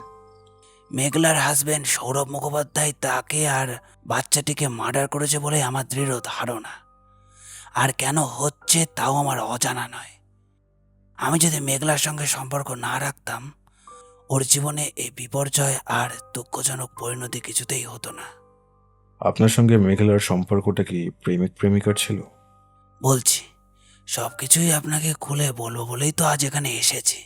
S1: মেঘলার হাজবেন্ড সৌরভ মুখোপাধ্যায় তাকে আর বাচ্চাটিকে মার্ডার করেছে বলে আমার দৃঢ় ধারণা। আর কেন হচ্ছে তাও আমার অজানা নয়। আমি যদি মেঘলার সঙ্গে সম্পর্ক না রাখতাম, ওর জীবনে এই বিপর্যয় আর দুঃখজনক পরিণতি কিছুতেই হতো না।
S2: আপনার সঙ্গে মেঘলার সম্পর্কটা কি প্রেমিক প্রেমিকার ছিল?
S1: বলছি, সব কিছুই আপনাকে খুলে বলবো বলেই তো আজ এখানে এসেছি।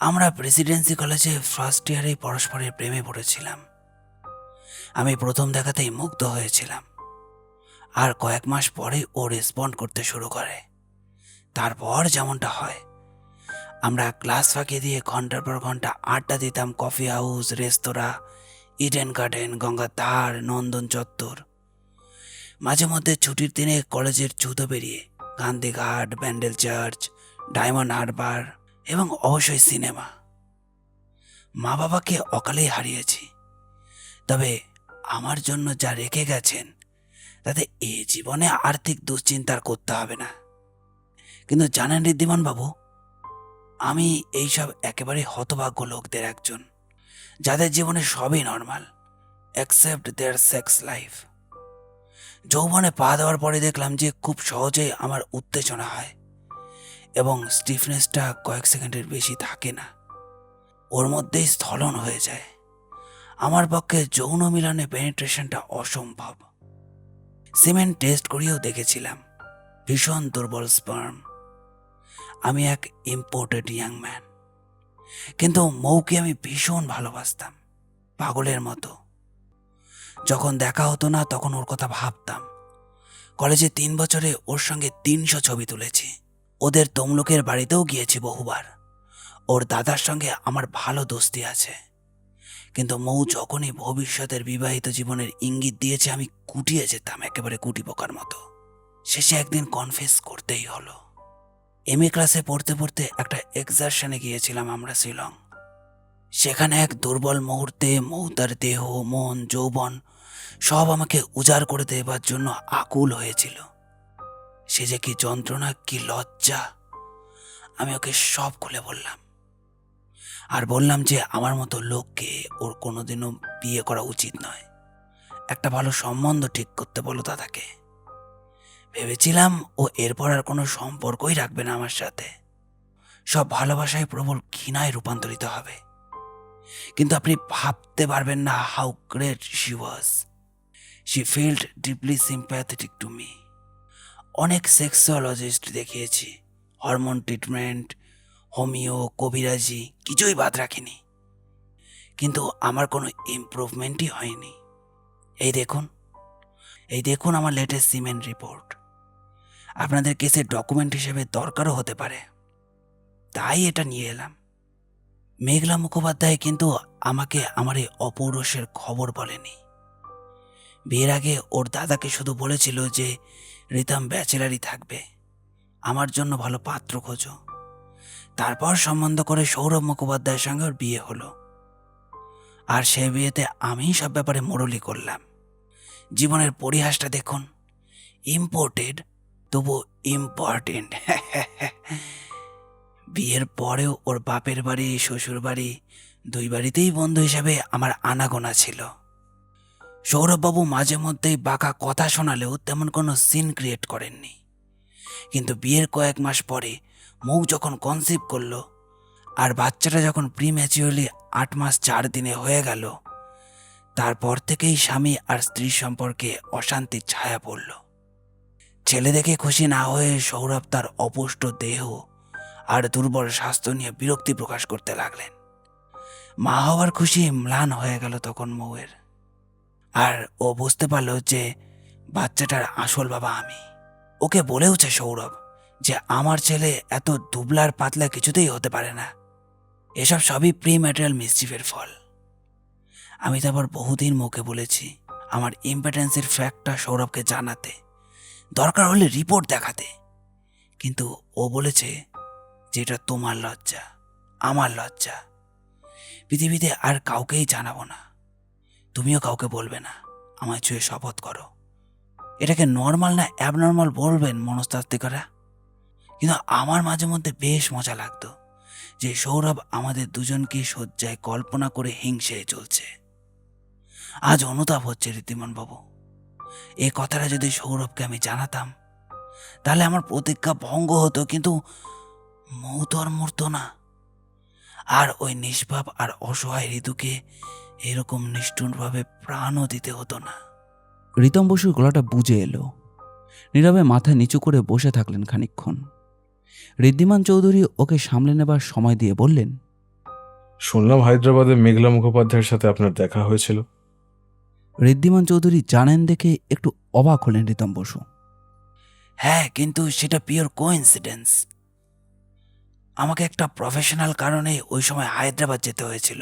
S1: আমরা প্রেসিডেন্সি কলেজে ফার্স্ট ইয়ারেই পরস্পরের প্রেমে পড়েছিলাম। আমি প্রথম দেখাতেই মুগ্ধ হয়েছিলাম। আর কয়েক মাস পরে ও রেসপন্ড করতে শুরু করে। তারপর যেমনটা হয়, আমরা ক্লাস ফাঁকি দিয়ে ঘন্টার পর ঘন্টা আড্ডা দিতাম কফি হাউস, রেস্তোরাঁ, ইডেন গার্ডেন, গঙ্গার ধার, নন্দন চত্বর। মাঝে মধ্যে ছুটির দিনে কলেজের জুতো বেরিয়ে গান্ধীঘাট, ব্যান্ডেল চার্চ, ডায়মন্ড হারবার এবং অবশ্যই সিনেমা। মা বাবাকে অকালেই হারিয়েছি, তবে আমার জন্য যা রেখে গেছেন তাতে এ জীবনে আর্থিক দুশ্চিন্তার করতে হবে না। কিন্তু জানেন ঋদ্ধিমান বাবু, আমি এইসব একেবারে হতভাগ্য লোকদের একজন, যাদের জীবনে সবই নর্মাল এক্সেপ্ট দেয়ার সেক্স লাইফ। যৌবনে পা দেওয়ার পরে দেখলাম যে খুব সহজেই আমার উত্তেজনা হয় এবং স্টিফনেসটা কয়েক সেকেন্ডের বেশি থাকে না, ওর মধ্যেই স্থলন হয়ে যায়। আমার পক্ষে যৌন মিলনে পেনিট্রেশনটা অসম্ভব। সিমেন্ট টেস্ট করিয়েও দেখেছিলাম, ভীষণ দুর্বল স্পার্ম। আমি এক ইম্পোর্টেড ইয়াং ম্যান, কিন্তু মৌকে আমি ভীষণ ভালোবাসতাম, পাগলের মতো। যখন দেখা হতো না তখন ওর কথা ভাবতাম। কলেজে 3 বছরে ওর সঙ্গে 300 ছবি তুলেছি। ওদের তমলুকের বাড়িতেও গিয়েছি বহুবার। ওর দাদার সঙ্গে আমার ভালো দোস্তি আছে। কিন্তু মৌ যখনই ভবিষ্যতের বিবাহিত জীবনের ইঙ্গিত দিয়েছে আমি কুটিয়ে যেতাম, একেবারে কুটি পোকার মতো। শেষে একদিন কনফেস করতেই হলো। MA ক্লাসে পড়তে পড়তে একটা এক্সারশনে গিয়েছিলাম আমরা শিলং। সেখানে এক দুর্বল মুহূর্তে মৌ তার দেহ, মন, যৌবন সব আমাকে উজাড় করে দেবার জন্য আকুল হয়েছিল। সে যে কি যন্ত্রণা, কি লজ্জা! আমি ওকে সব খুলে বললাম, আর বললাম যে আমার মতো লোককে ওর কোনোদিনও বিয়ে করা উচিত নয়। একটা ভালো সম্বন্ধ ঠিক করতে বলো দাদাকে। ভেবেছিলাম ও এরপর আর কোনো সম্পর্কই রাখবে না আমার সাথে, সব ভালোবাসায় প্রবল ঘৃণায় রূপান্তরিত হবে। কিন্তু আপনি ভাবতে পারবেন না how great she was. She field deeply sympathetic to me. অনেক সেক্সোলজিস্ট দেখিয়েছি, হরমোন ট্রিটমেন্ট, হোমিও, কবিরাজি, কিছুই বাদ রাখিনি, কিন্তু আমার কোনো ইমপ্রুভমেন্টই হয়নি। এই দেখুন আমার লেটেস্ট সিমেন্ট রিপোর্ট। আপনাদের কেসের ডকুমেন্ট হিসেবে দরকারও হতে পারে, তাই এটা নিয়ে এলাম। মেঘলা মুখোপাধ্যায় কিন্তু আমাকে আমার এই অপৌরুষের খবর বলেনি। বিয়ের আগে ওর দাদাকে শুধু বলেছিল যে রিতম ব্যাচেলারই থাকবে, আমার জন্য ভালো পাত্র খোঁজো। তারপর সম্বন্ধ করে সৌরভ মুখোপাধ্যায়ের সঙ্গে ওর বিয়ে হলো। আর সে বিয়েতে আমি সব ব্যাপারে মোড়লি করলাম। জীবনের পরিহাসটা দেখুন, ইম্পোর্টেড তবু ইম্পর্টেন্ট। বিয়ের পরেও ওর বাপের বাড়ি, শ্বশুর বাড়ি, 2 বাড়িতেই বন্ধু হিসাবে আমার আনাগোনা ছিল। সৌরভবাবু মাঝে মধ্যেই বাঁকা কথা শোনালেও তেমন কোনো সিন ক্রিয়েট করেননি। কিন্তু বিয়ের কয়েক মাস পরে মৌ যখন কনসিভ করলো আর বাচ্চাটা যখন প্রিম্যাচিওরলি 8 মাস 4 দিনে হয়ে গেল, তারপর থেকেই স্বামী আর স্ত্রীর সম্পর্কে অশান্তির ছায়া পড়ল। ছেলে দেখে খুশি না হয়ে সৌরভ তার অপুষ্ট দেহ আর দুর্বল স্বাস্থ্য নিয়ে বিরক্তি প্রকাশ করতে লাগলেন। মা হওয়ার খুশি ম্লান হয়ে গেল তখন মৌয়ের। আর ও বুঝতে পারল যে বাচ্চাটার আসল বাবা আমি। ওকে বলেওছে সৌরভ যে আমার ছেলে এত দুবলার পাতলা কিছুতেই হতে পারে না, এসব সবই প্রিম্যাটেরিয়াল মিসচিফের ফল। আমি তারপর বহুদিন মুখে বলেছি আমার ইম্পেটেন্সের ফ্যাক্টটা সৌরভকে জানাতে, দরকার হলে রিপোর্ট দেখাতে, কিন্তু ও বলেছে যে এটা তোমার লজ্জা, আমার লজ্জা, পৃথিবীতে আর কাউকেই জানাবো না, তুমিও কাউকে বলবে না, আমায় ছুঁয়ে শপথ করো। এটাকে নর্মাল না অ্যাবনর্মাল বলবেন মনস্তাত্ত্বিকরা, কিন্তু আমার মাঝে মধ্যে বেশ মজা লাগতো যে সৌরভ আমাদের দুজনকে শয্যায় কল্পনা করে হিংসে চলছে। আজ অনুতাপ হচ্ছে ঋদ্ধিমান বাবু, এই কথাটা যদি সৌরভকে আমি জানাতাম তাহলে আমার প্রতিজ্ঞা ভঙ্গ হতো, কিন্তু মৌ তো আর মরতো না, আর ওই নিষ্পাপ আর অসহায় ঋতুকে এরকম নিষ্ঠুরভাবে প্রাণও দিতে হতো না। রিতম বসুর গলাটা বুঝে এলো। নীরবে মাথা নিচু করে বসে থাকলেন খানিকক্ষণ। ঋদ্ধিমান চৌধুরী ওকে সামলে নেবার সময় দিয়ে বললেন,
S2: শুনলাম হায়দ্রাবাদে মেঘলা মুখোপাধ্যায়ের সাথে আপনার দেখা হয়েছিল।
S1: ঋদ্ধিমান চৌধুরী জানেন দেখে একটু অবাক হলেন রিতম বসু। হ্যাঁ, কিন্তু সেটা পিওর কোইন্সিডেন্স। আমাকে একটা প্রফেশনাল কারণে ওই সময় হায়দ্রাবাদ যেতে হয়েছিল,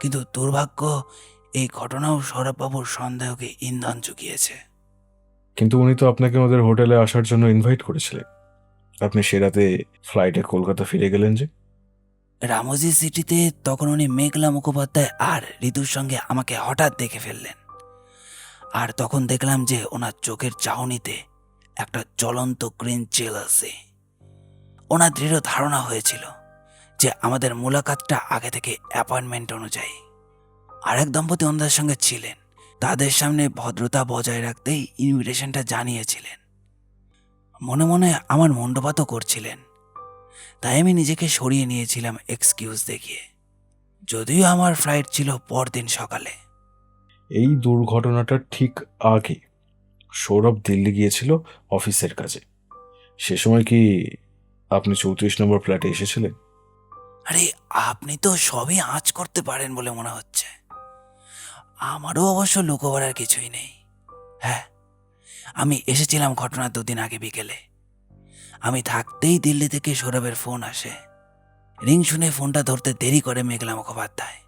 S1: কিন্তু দুর্ভাগ্য এই ঘটনাও সৌরভবাবুর সন্দেহকে ইন্ধন জুগিয়েছে।
S2: কিন্তু উনি তো আপনাকে ওদের হোটেলে আসার জন্য ইনভাইট করেছিলেন, আপনি সে রাতে ফ্লাইটে কলকাতা ফিরে গেলেন যে?
S1: রামোজি সিটিতে তখন উনি মেঘলা মুখোপাধ্যায় আর ঋতুর সঙ্গে আমাকে হঠাৎ দেখে ফেললেন, আর তখন দেখলাম যে ওনার চোখের চাহনিতে একটা জ্বলন্ত গ্রিন চিল আছে। ওনার দৃঢ় ধারণা হয়েছিল যে আমাদের মুলাকাতটা আগে থেকে অ্যাপয়েন্টমেন্ট অনুযায়ী। আরেক দম্পতি ওনাদের সঙ্গে ছিলেন, তাদের সামনে ভদ্রতা বজায় রাখতেই ইনভিটেশনটা জানিয়েছিলেন। মনে মনে আমার মুণ্ডপাতও করছিলেন, তাই আমি নিজেকে সরিয়ে নিয়েছিলাম এক্সকিউজ দেখিয়ে, যদিও আমার ফ্লাইট ছিল পরদিন সকালে।
S2: এই দুর্ঘটনাটার ঠিক আগে সৌরভ দিল্লি গিয়েছিল অফিসের কাজে। সে সময় কি আপনি 34 নম্বর ফ্ল্যাটে এসেছিলেন?
S1: আরে আপনি তো সবই আঁচ করতে পারেন বলে মনে হচ্ছে। আমারও অবশ্য লুকোবার আর কিছুই নেই। হ্যাঁ, আমি এসেছিলাম ঘটনার 2 দিন আগে বিকেলে। আমি থাকতেই দিল্লি থেকে সৌরভের ফোন আসে। রিং শুনে ফোনটা ধরতে দেরি করে মেঘলা মুখোপাধ্যায়।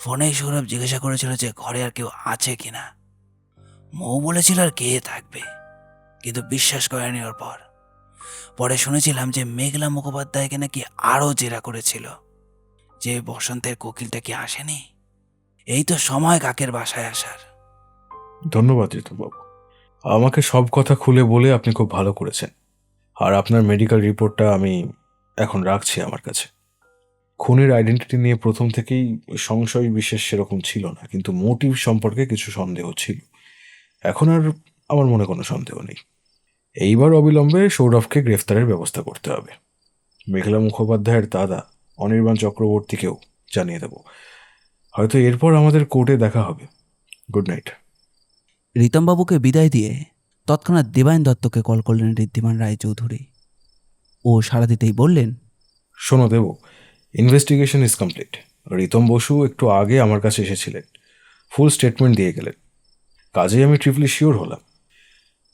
S1: ফোনেই সৌরভ জিজ্ঞাসা করেছিল যে ঘরে আর কেউ আছে কিনা। মৌ বলেছিল আর কে থাকবে, কিন্তু বিশ্বাস করেনি ওর পর। পরে শুনেছিলাম যে মেঘলা মুখোপাধ্যায়কে নাকি আরও জেরা করেছিল যে বসন্তের কোকিলটা কি আসেনি। এই তো সময় কাকের বাসায় আসার।
S2: ধন্যবাদ ঋতুবাবু, আমাকে সব কথা খুলে বলে আপনি খুব ভালো করেছেন। আর আপনার মেডিকেল রিপোর্টটা আমি এখন রাখছি আমার কাছে। খুনের আইডেন্টিটি নিয়ে প্রথম থেকেই সংশয় বিশেষ সেরকম ছিল না, কিন্তু মোটিভ সম্পর্কে কিছু সন্দেহ ছিল। এখন আর আমার মনে কোনো সন্দেহ নেই। এইবার অবিলম্বে সৌরভকে গ্রেফতারের ব্যবস্থা করতে হবে। মেঘলা মুখোপাধ্যায়ের দাদা অনির্বাণ চক্রবর্তীকেও জানিয়ে দেব। হয়তো এরপর আমাদের কোর্টে দেখা হবে। Good night.
S1: রীতমবাবুকে বিদায় দিয়ে তৎক্ষণাৎ দেবায়ন দত্তকে কল করলেন ঋদ্ধিমান রায়চৌধুরী। ও সাড়া দিতেই বললেন,
S2: শোনো Deb, investigation is complete. Ritam Basu একটু আগে আমার কাছে এসেছিলেন, ফুল স্টেটমেন্ট দিয়ে গেলেন। কাজেই আমি ট্রিপলি শিওর হলাম।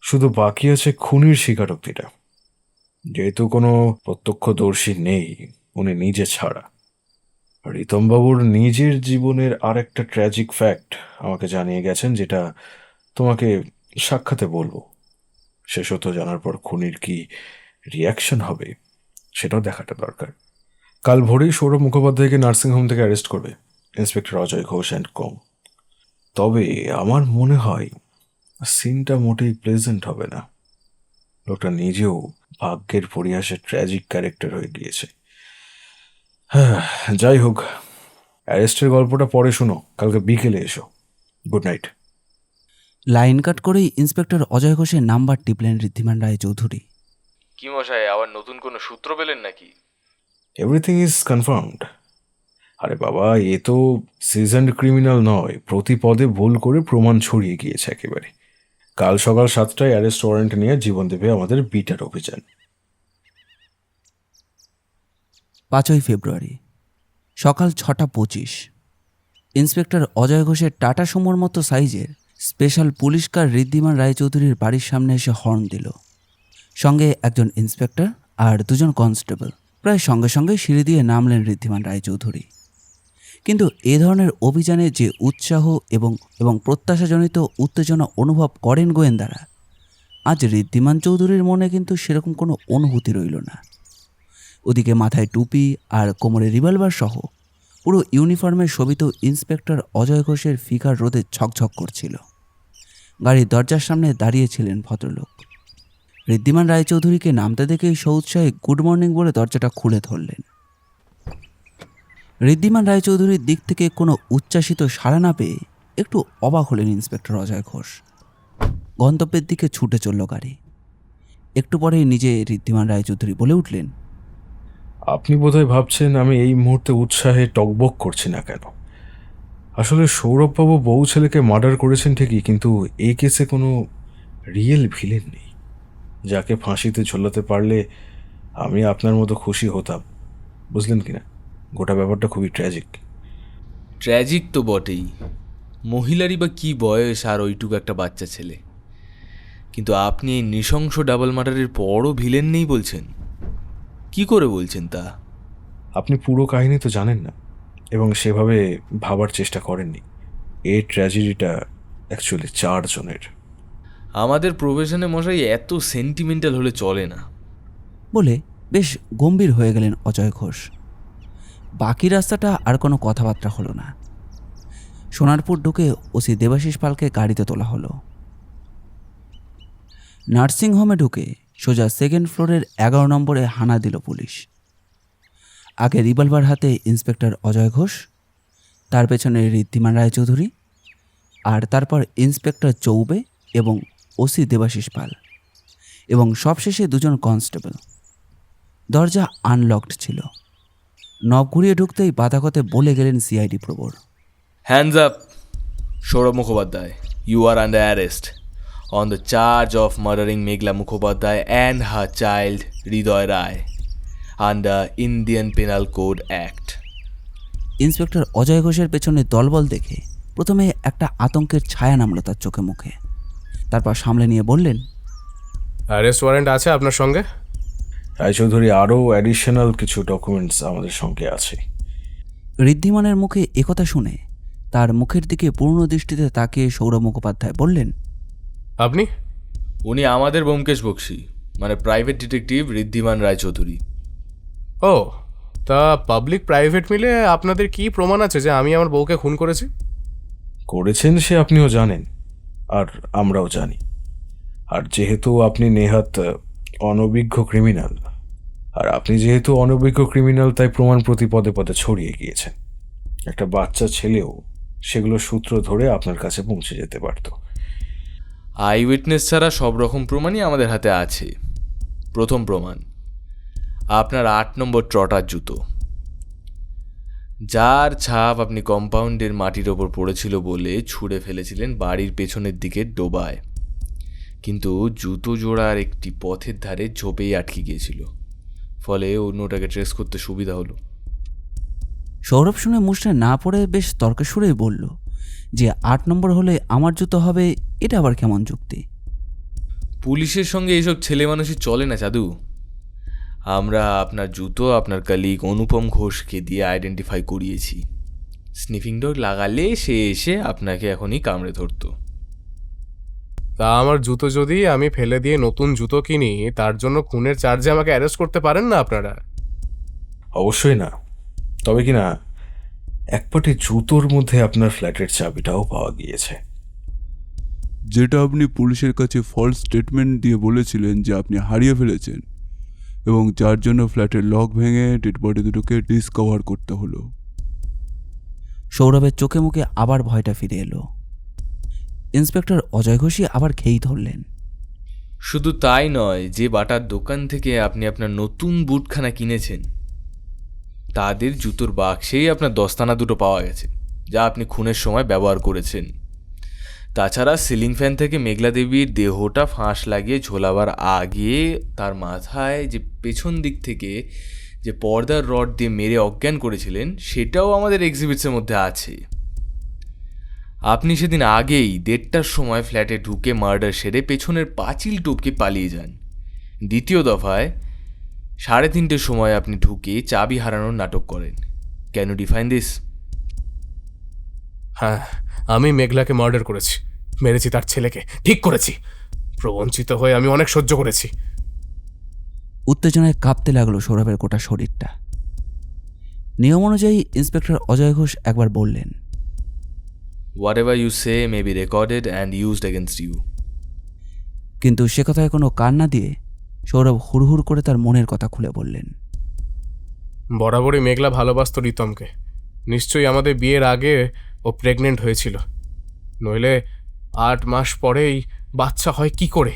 S2: শুধু বাকি আছে খুনির স্বীকারোক্তিটা। যেহেতু কোনো প্রত্যক্ষদর্শী নেই উনি নিজে ছাড়া, রিতমবাবুর নিজের জীবনের আর একটা ট্র্যাজিক ফ্যাক্ট আমাকে জানিয়ে গেছেন, যেটা তোমাকে সাক্ষাতে বলবো। শেষত জানার পর খুনির কি রিয়াকশন হবে সেটাও দেখাটা দরকার। কাল ভোরেই সৌরভ মুখোপাধ্যায়কে নার্সিংহোম থেকে অ্যারেস্ট করবে ইন্সপেক্টর অজয় ঘোষ অ্যান্ড কং। তবে আমার মনে হয় সিনটা মোটেই প্লেজেন্ট হবে না। লোকটা নিজেও ভাগ্যের পরিহাসে ট্র্যাজিক ক্যারেক্টার হয়ে গিয়েছে। হ্যাঁ, যাই হোক, অ্যারেস্টের গল্পটা পরে শোনো, কালকে বিকেলে এসো। Good night.
S1: লাইন কাট করেই ইন্সপেক্টর অজয় ঘোষের নাম্বার টিপলেন ঋদ্ধিমান রায়চৌধুরী।
S5: কি মশাই, আবার নতুন কোনো সূত্র পেলেন নাকি?
S2: Everything is confirmed. আরে বাবা, এ তো সিজন্ড ক্রিমিনাল নয়, প্রতি পদে ভুল করে প্রমাণ ছড়িয়ে গিয়েছে একেবারে। কাল সকাল 7টায় অ্যারেস্ট ওয়ারেন্ট নিয়ে জীবন দেবে আমাদের বিটার অভিযান।
S1: 5ই ফেব্রুয়ারি সকাল 6:25 ইন্সপেক্টর অজয় ঘোষের টাটা সুমোর মতো সাইজের স্পেশাল পুলিশ কার ঋদ্ধিমান রায়চৌধুরীর বাড়ির সামনে এসে হর্ন দিল। সঙ্গে একজন ইন্সপেক্টর আর 2 জন কনস্টেবল। প্রায় সঙ্গে সঙ্গে সিঁড়ি দিয়ে নামলেন ঋদ্ধিমান রায়চৌধুরী। কিন্তু এ ধরনের অভিযানে যে উৎসাহ এবং প্রত্যাশাজনিত উত্তেজনা অনুভব করেন গোয়েন্দারা, আজ ঋদ্ধিমান চৌধুরীর মনে কিন্তু সেরকম কোনো অনুভূতি রইল না। ওদিকে মাথায় টুপি আর কোমরে রিভলভার সহ পুরো ইউনিফর্মে শোভিত ইন্সপেক্টর অজয় ঘোষের ফিগার রোদে ঝকঝক করছিল। গাড়ির দরজার সামনে দাঁড়িয়েছিলেন ভদ্রলোক। ঋদ্ধিমান রায়চৌধুরীকে নামতে দেখেই সৌৎসাহে গুড মর্নিং বলে দরজাটা খুলে ধরলেন। ঋদ্ধিমান রায়চৌধুরীর দিক থেকে কোনো উচ্ছ্বাসিত সাড়া না পেয়ে একটু অবাক হলেন ইন্সপেক্টর অজয় ঘোষ। গন্তব্যের দিকে ছুটে চলল গাড়ি। একটু পরেই নিজে ঋদ্ধিমান রায়চৌধুরী বলে উঠলেন,
S2: আপনি বোধহয় ভাবছেন আমি এই মুহূর্তে উৎসাহে টকবক করছি না কেন। আসলে সৌরভবাবু বউ ছেলেকে মার্ডার করেছেন ঠিকই, কিন্তু এই কেসে কোনো রিয়েল ভিলেন নেই যাকে ফাঁসিতে ঝোলাতে পারলে আমি আপনার মতো খুশি হতাম। বুঝলেন কিনা? গোটা ব্যাপারটা খুবই ট্র্যাজিক।
S5: ট্র্যাজিক তো বটেই, মহিলারই বা কী বয়স আর ওইটুকু একটা বাচ্চা ছেলে। কিন্তু আপনি এই নৃশংস ডাবল মার্ডারের পরও ভিলেন নেই বলছেন? কি করে বলছেন তা?
S2: আপনি পুরো কাহিনী তো জানেন না এবং সেভাবে ভাবার চেষ্টা করেননি। এই ট্র্যাজেডিটা অ্যাকচুয়ালি 4 জনের।
S5: আমাদের প্রফেশনে মশাই এত সেন্টিমেন্টাল হলে চলে না।
S1: বলে বেশ গম্ভীর হয়ে গেলেন অজয় ঘোষ। বাকি রাস্তাটা আর কোনো কথাবার্তা হলো না। সোনারপুর ঢুকে ওসি দেবাশিস পালকে গাড়িতে তোলা হলো। নার্সিংহোমে ঢুকে সোজা 2nd ফ্লোরের 11 নম্বরে হানা দিল পুলিশ। আগে রিভলভার হাতে ইন্সপেক্টর অজয় ঘোষ, তার পেছনে ঋদ্ধিমান রায়চৌধুরী, আর তারপর ইন্সপেক্টর চৌবে এবং ওসি দেবাশিস পাল, এবং সবশেষে 2 জন কনস্টেবল। দরজা আনলকড ছিল। নব ঘুরিয়ে ঢুকতেই বাধাকতে বলে গেলেন সিআইডি প্রবর,
S5: hands up Sourav Mukhopadhyay, you are under arrest on the charge of murdering Meghla Mukhopadhyay and her child Hridoy Rai under Indian Penal Code Act.
S1: Inspector Ajay ঘোষের পেছনে দলবল দেখে প্রথমে একটা আতঙ্কের ছায়া নামলো তার চোখে মুখে, তারপর সামলে নিয়ে বললেন,
S9: অ্যারেস্ট ওয়ারেন্ট আছে আপনার সঙ্গে?
S2: রায়চৌধুরী, আরও অ্যাডিশনাল কিছু ডকুমেন্টস আমাদের সঙ্গে আছে।
S1: ঋদ্ধিমানের মুখে একথা শুনে তার মুখের দিকে পূর্ণ দৃষ্টিতে তাকিয়ে সৌরভ মুখোপাধ্যায় বললেন,
S9: আপনি?
S5: উনি আমাদের ব্যোমকেশ বক্সি, মানে প্রাইভেট ডিটেকটিভ ঋদ্ধিমান রায়চৌধুরী।
S9: ও, তা পাবলিক প্রাইভেট মিলে আপনাদের কি প্রমাণ আছে যে আমি আমার বউকে খুন করেছি?
S2: করেছেন সে আপনিও জানেন, আর আমরাও জানি। আর যেহেতু আপনি নেহাত অনভিজ্ঞ ক্রিমিনাল, তাই প্রমাণ প্রতি পদে পদে ছড়িয়ে গিয়েছেন। একটা বাচ্চা ছেলেও সেগুলো সূত্র ধরে আপনার কাছে পৌঁছে যেতে পারত।
S5: আই উইটনেস ছাড়া সব রকম প্রমাণই আমাদের হাতে আছে। প্রথম প্রমাণ, আপনার 8 নম্বর ট্রটার জুতো, যার ছাপ আপনি কম্পাউন্ডের মাটির ওপর পড়েছিল বলে ছুঁড়ে ফেলেছিলেন বাড়ির পেছনের দিকের ডোবায়, কিন্তু জুতো জোড়ার একটি পথের ধারে ঝোপেই আটকে গিয়েছিল, ফলে অন্যটাকে ট্রেস করতে সুবিধা হলো।
S1: সৌরভ শুনে মুষড়ে না পড়ে বেশ তর্কের সুরেই বলল যে 8 নম্বর হলে আমার জুতো হবে, এটা আবার কেমন যুক্তি?
S5: পুলিশের সঙ্গে এইসব ছেলে মানুষই চলে না চাদু। আমরা আপনার জুতো আপনার কলিগ অনুপম ঘোষকে দিয়ে আইডেন্টিফাই করিয়েছি। স্নিফিং ডগ লাগালে সে এসে আপনাকে এখনই কামড়ে ধরতো।
S9: তা আমার জুতো যদি আমি ফেলে দিয়ে নতুন জুতো কিনি, তার জন্য খুনের চার্জে আমাকে অ্যারেস্ট করতে পারেন না আপনারা?
S2: অবশ্যই না, তবে কিনা এক পাটি জুতোর মধ্যে আপনার ফ্ল্যাটের চাবিটাও পাওয়া গিয়েছে,
S6: যেটা আপনি পুলিশের কাছে ফলস স্টেটমেন্ট দিয়ে বলেছিলেন যে আপনি হারিয়ে ফেলেছেন, এবং যার জন্য ফ্ল্যাটের লক ভেঙে ডেড বডি দুটোকে ডিসকভার করতে হলো।
S1: সৌরভের চোখে মুখে আবার ভয়টা ফিরে এলো। ইন্সপেক্টর অজয় ঘোষই আবার খেই ধরলেন।
S5: শুধু তাই নয়, যে বাটার দোকান থেকে আপনি আপনার নতুন বুটখানা কিনেছেন, তাদের জুতোর বাক্সেই আপনার দস্তানা দুটো পাওয়া গেছে, যা আপনি খুনের সময় ব্যবহার করেছেন। তাছাড়া সিলিং ফ্যান থেকে মেঘলা দেবীর দেহটা ফাঁস লাগিয়ে ঝোলাবার আগে তার মাথায় যে পেছন দিক থেকে যে পর্দার রড দিয়ে মেরে অজ্ঞান করেছিলেন, সেটাও আমাদের এক্সিবিটসের মধ্যে আছে। আপনি সেদিন আগেই 1:30টার সময় ফ্ল্যাটে ঢুকে মার্ডার সেরে পেছনের পাঁচিল টপকে পালিয়ে যান। দ্বিতীয় দফায় 3:30টার সময় আপনি ঢুকে চাবি হারানোর নাটক করেন। Can you define this?
S9: হ্যাঁ, আমি মেঘলাকে মার্ডার করেছি, মেরেছি তার ছেলেকে, ঠিক করেছি। প্রবঞ্চিত হয়ে আমি অনেক সহ্য করেছি।
S1: উত্তেজনায় কাঁপতে লাগলো সৌরভের গোটা শরীরটা। নিয়ম অনুযায়ী ইন্সপেক্টর অজয় ঘোষ একবার বললেন,
S5: Whatever you say may be recorded and used against you.
S1: কিন্তু সে কথায় কোনো কান না দিয়ে সৌরভ হুড়হুড় করে তার মনের কথা খুলে বললেন।
S9: বরাবরই মেঘলা ভালোবাসত রিতমকে। নিশ্চয়ই আমাদের বিয়ের আগে ও প্রেগনেন্ট হয়েছিল, নইলে 8 মাস পরেই বাচ্চা হয় কি করে?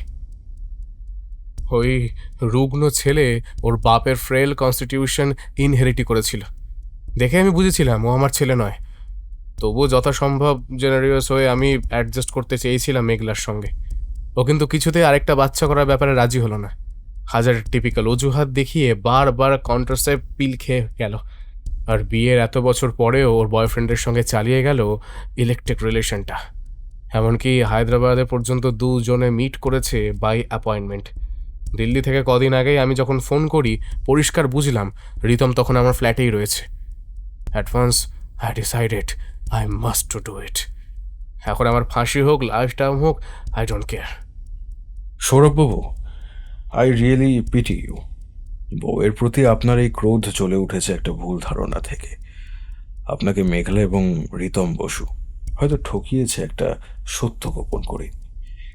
S9: ওই রুগ্ন ছেলে ওর বাপের ফ্রেল কনস্টিটিউশন ইনহেরিটি করেছিল দেখে আমি বুঝেছিলাম ও আমার ছেলে নয়। তবুও যথাসম্ভব জেনারিয়াস হয়ে আমি অ্যাডজাস্ট করতে চেয়েছিলাম মেঘলার সঙ্গে। ও কিন্তু কিছুতেই আরেকটা বাচ্চা করার ব্যাপারে রাজি হলো না। হাজার টিপিক্যাল অজুহাত দেখিয়ে বারবার কন্ট্রাসেপ্ট পিল খেয়ে গেল। আর বিয়ের এত বছর পরেও ওর বয়ফ্রেন্ডের সঙ্গে চালিয়ে গেল ইলেকট্রিক রিলেশনটা। এমনকি হায়দ্রাবাদে পর্যন্ত 2 জনে মিট করেছে বাই অ্যাপয়েন্টমেন্ট। দিল্লি থেকে কদিন আগেই আমি যখন ফোন করি, পরিষ্কার বুঝলাম রিতম তখন আমার ফ্ল্যাটেই রয়েছে। At once I decided I must to do it. এখন আমার ফাঁসি হোক, লাইফ টাইম হোক, আই ডোন্ট কেয়ার।
S2: সৌরভবাবু, আই রিয়েলি পিটি ইউ। বউয়ের প্রতি আপনার এই ক্রোধ চলে উঠেছে একটা ভুল ধারণা থেকে। আপনাকে মেঘলা এবং রিতম বসু হয়তো ঠকিয়েছে একটা সত্য গোপন করে,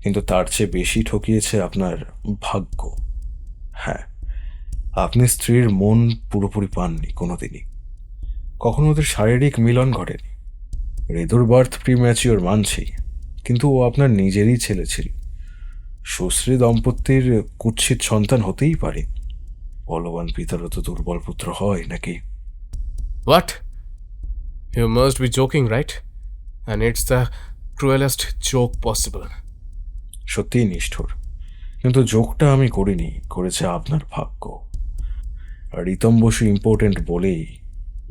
S2: কিন্তু তার চেয়ে বেশি ঠকিয়েছে আপনার ভাগ্য। হ্যাঁ, আপনি স্ত্রীর মন পুরোপুরি পাননি কোনোদিনই, কখনো ওদের শারীরিক মিলন ঘটেনি। ঋতুর বার্থ প্রিম্যাচিওর মানছি, কিন্তু ও আপনার নিজেরই ছেলে ছিল। সুশ্রী দম্পতির কুৎসিত সন্তান হতেই পারে, বলবান পিতারও তো দুর্বল পুত্র হয় নাকি?
S9: What? You must be joking, right? And it's the cruelest joke possible.
S2: সত্যিই নিষ্ঠুর, কিন্তু যোগটা আমি করিনি, করেছে আপনার ভাগ্য। আর রিতম বসু ইম্পর্টেন্ট বলেই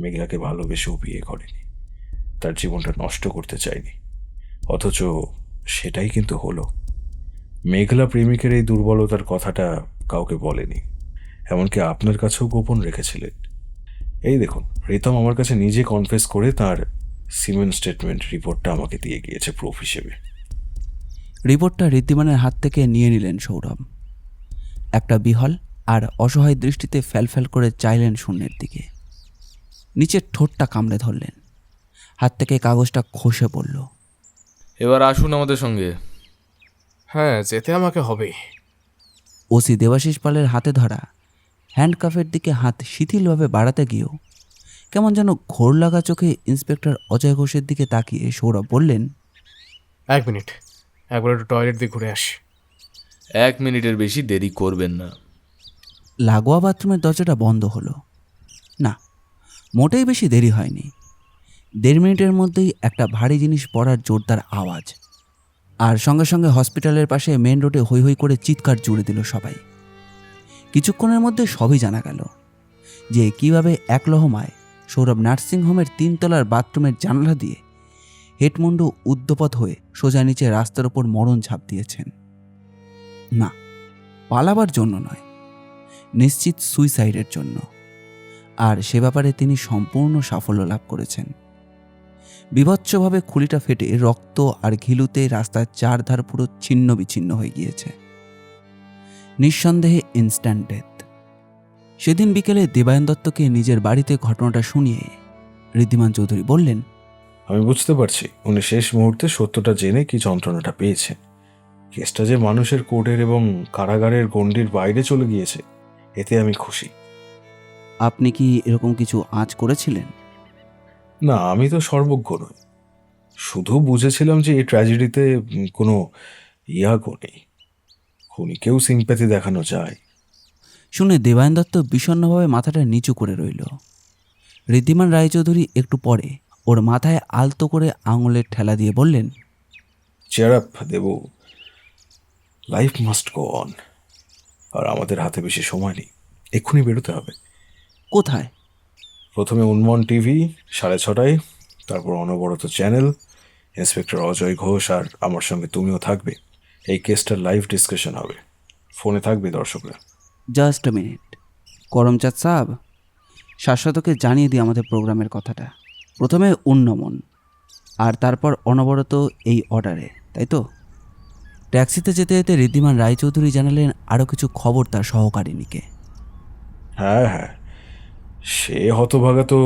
S2: মেঘলাকে ভালোবেসেও বিয়ে করেনি, তার জীবনটা নষ্ট করতে চায়নি। অথচ সেটাই কিন্তু হলো। মেঘলা প্রেমিকের এই দুর্বলতার কথাটা কাউকে বলেনি, এমনকি আপনার কাছেও গোপন রেখেছিলেন। এই দেখুন, রিতম আমার কাছে নিজে কনফেস করে তার সিমেন্ট স্টেটমেন্ট রিপোর্টটা আমাকে দিয়ে গিয়েছে প্রুফ হিসেবে।
S1: রিপোর্টটা ঋদ্ধিমানের হাত থেকে নিয়ে নিলেন সৌরভ। একটা বিহল আর অসহায় দৃষ্টিতে ফ্যালফ্যাল করে চাইলেন শূন্যের দিকে। নিচের ঠোঁটটা কামড়ে ধরলেন, হাত থেকে কাগজটা খসে পড়ল।
S5: এবার আসুন আমাদের সঙ্গে।
S9: হ্যাঁ, যেতে আমাকে হবে।
S1: ওসি দেবাশিস পালের হাতে ধরা হ্যান্ডকাফের দিকে হাত শিথিলভাবে বাড়াতে গিয়েও কেমন যেন ঘোর লাগা চোখে ইন্সপেক্টর অজয় ঘোষের দিকে তাকিয়ে সৌরভ বললেন,
S9: 1 মিনিট, একবার একটু টয়লেট দিয়ে ঘুরে আসি।
S5: 1 মিনিটের বেশি দেরি করবেন না।
S1: লাগোয়া বাথরুমের দরজাটা বন্ধ হলো। না, মোটেই বেশি দেরি হয়নি। 1.5 মিনিটের মধ্যেই একটা ভারী জিনিস পড়ার জোরদার আওয়াজ, আর সঙ্গে সঙ্গে হসপিটালের পাশে মেন রোডে হৈ হৈ করে চিৎকার জুড়ে দিল সবাই। কিছুক্ষণের মধ্যে সবই জানা গেল যে কিভাবে এক লহমায় সৌরভ নার্সিংহোমের 3 তলার বাথরুমের জানালা দিয়ে হেডমুন্ডু উদ্যপথ হয়ে সোজা নিচে রাস্তার ওপর মরণ ঝাঁপ দিয়েছেন। না, পালাবার জন্য নয়, নিশ্চিত সুইসাইডের জন্য। আর সে ব্যাপারে তিনি সম্পূর্ণ সাফল্য লাভ করেছেন। বিভৎসভাবে খুলিটা ফেটে রক্ত আর ঘিলুতে রাস্তার চারধার পুরো ছিন্ন বিচ্ছিন্ন হয়ে গিয়েছে। নিঃসন্দেহে ইনস্ট্যান্ট ডেথ। সেদিন বিকেলে দেবায়ন দত্তকে নিজের বাড়িতে ঘটনাটা শুনিয়ে ঋদ্ধিমান চৌধুরী বললেন,
S2: আমি বুঝতে পারছি উনি শেষ মুহূর্তে সত্যটা জেনে কি যন্ত্রণাটা পেয়েছেন। কেসটা যে মানুষের কোর্টের এবং কারাগারের গণ্ডির বাইরে চলে গিয়েছে, এতে আমি খুশি।
S1: আপনি কি এরকম কিছু আঁচ করেছিলেন?
S2: না, আমি তো সর্বজ্ঞ নই, শুধু বুঝেছিলাম যে এই ট্র্যাজেডিতে কোনো ইয়াগো নেই, খুনিকেও সিম্প্যাথি দেখানো যায়।
S1: শুনে দেবায়ন দত্ত বিষণ্ণভাবে মাথাটা নিচু করে রইল। ঋদ্ধিমান রায়চৌধুরী একটু পরে ওর মাথায় আলতো করে আঙুলের ঠেলা দিয়ে বললেন,
S2: cheer up Debu, life must go on. আর আমাদের হাতে বেশি সময় নেই, এক্ষুনি বেরোতে হবে।
S1: কোথায়?
S2: প্রথমে উন্মন টিভি 6:30, তারপর অনবরত চ্যানেল, ইন্সপেক্টর অজয় ঘোষ আর আমার সঙ্গে তুমিও থাকবে। এই কেসটার লাইভ ডিসকাশন হবে, ফোনে থাকবে দর্শকরা।
S1: জাস্ট আ মিনিট, করমচাঁদ সাহেব, শাশ্বতকে জানিয়ে দিই আমাদের প্রোগ্রামের কথাটা। প্রথমে উন্নমন, আর তারপর অনবরত এই অর্ডারে, তাই তো? ট্যাক্সিতে যেতে যেতে ঋদ্ধিমান রায়চৌধুরী জানালেন আরও কিছু খবর তার সহকারিণীকে।
S2: হ্যাঁ হ্যাঁ, সে হতভাগা তো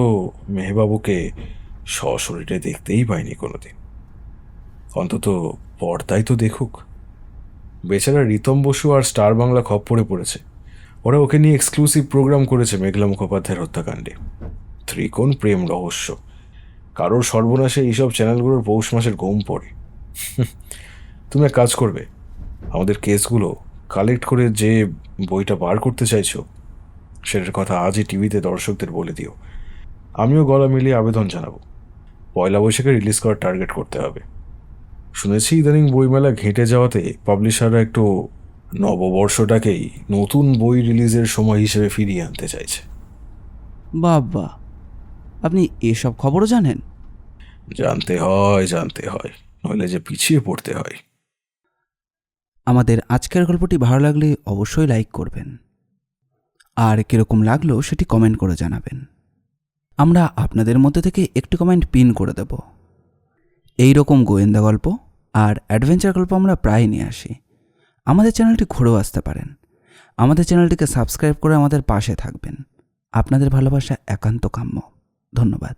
S2: মেহবাবুকে সশরীরে দেখতেই পায়নি কোনোদিন, অন্তত পর্দায় তো দেখুক। বেচারা রিতম বসু আর স্টার বাংলা খপ্পরে পড়েছে, ওরা ওকে নিয়ে এক্সক্লুসিভ প্রোগ্রাম করেছে মেঘলা মুখোপাধ্যায়ের হত্যাকাণ্ডে। ত্রিকোণ প্রেম রহস্য, কারোর সর্বনাশে এইসব চ্যানেলগুলোর পৌষ মাসের ঘুম পড়ে। তুমি এক কাজ করবে, আমাদের কেসগুলো কালেক্ট করে যে বইটা বার করতে চাইছো সেটার কথা আজই টিভিতে দর্শকদের বলে দিও। আমিও গলা মিলিয়ে আবেদন জানাবো। 1 বৈশাখে রিলিজ করার টার্গেট করতে হবে। শুনেছি ইদানিং বইমেলা ঘেঁটে যাওয়াতে পাবলিশাররা একটু নববর্ষটাকেই নতুন বই রিলিজের সময় হিসেবে ফিরিয়ে আনতে চাইছে।
S1: বাবা, আপনি এসব খবরও জানেন?
S2: জানতে হয়, নইলে যে পিছিয়ে পড়তে হয়।
S1: আমাদের আজকের গল্পটি ভালো লাগলে অবশ্যই লাইক করবেন, আর কীরকম লাগলো সেটি কমেন্ট করে জানাবেন। আমরা আপনাদের মধ্যে থেকে একটি কমেন্ট পিন করে দেব। এই রকম গোয়েন্দা গল্প আর অ্যাডভেঞ্চার গল্প আমরা প্রায় নিয়ে আসি। আমাদের চ্যানেলটি ঘুরেও আসতে পারেন। আমাদের চ্যানেলটিকে সাবস্ক্রাইব করে আমাদের পাশে থাকবেন। আপনাদের ভালোবাসা একান্ত কাম্য। ধন্যবাদ।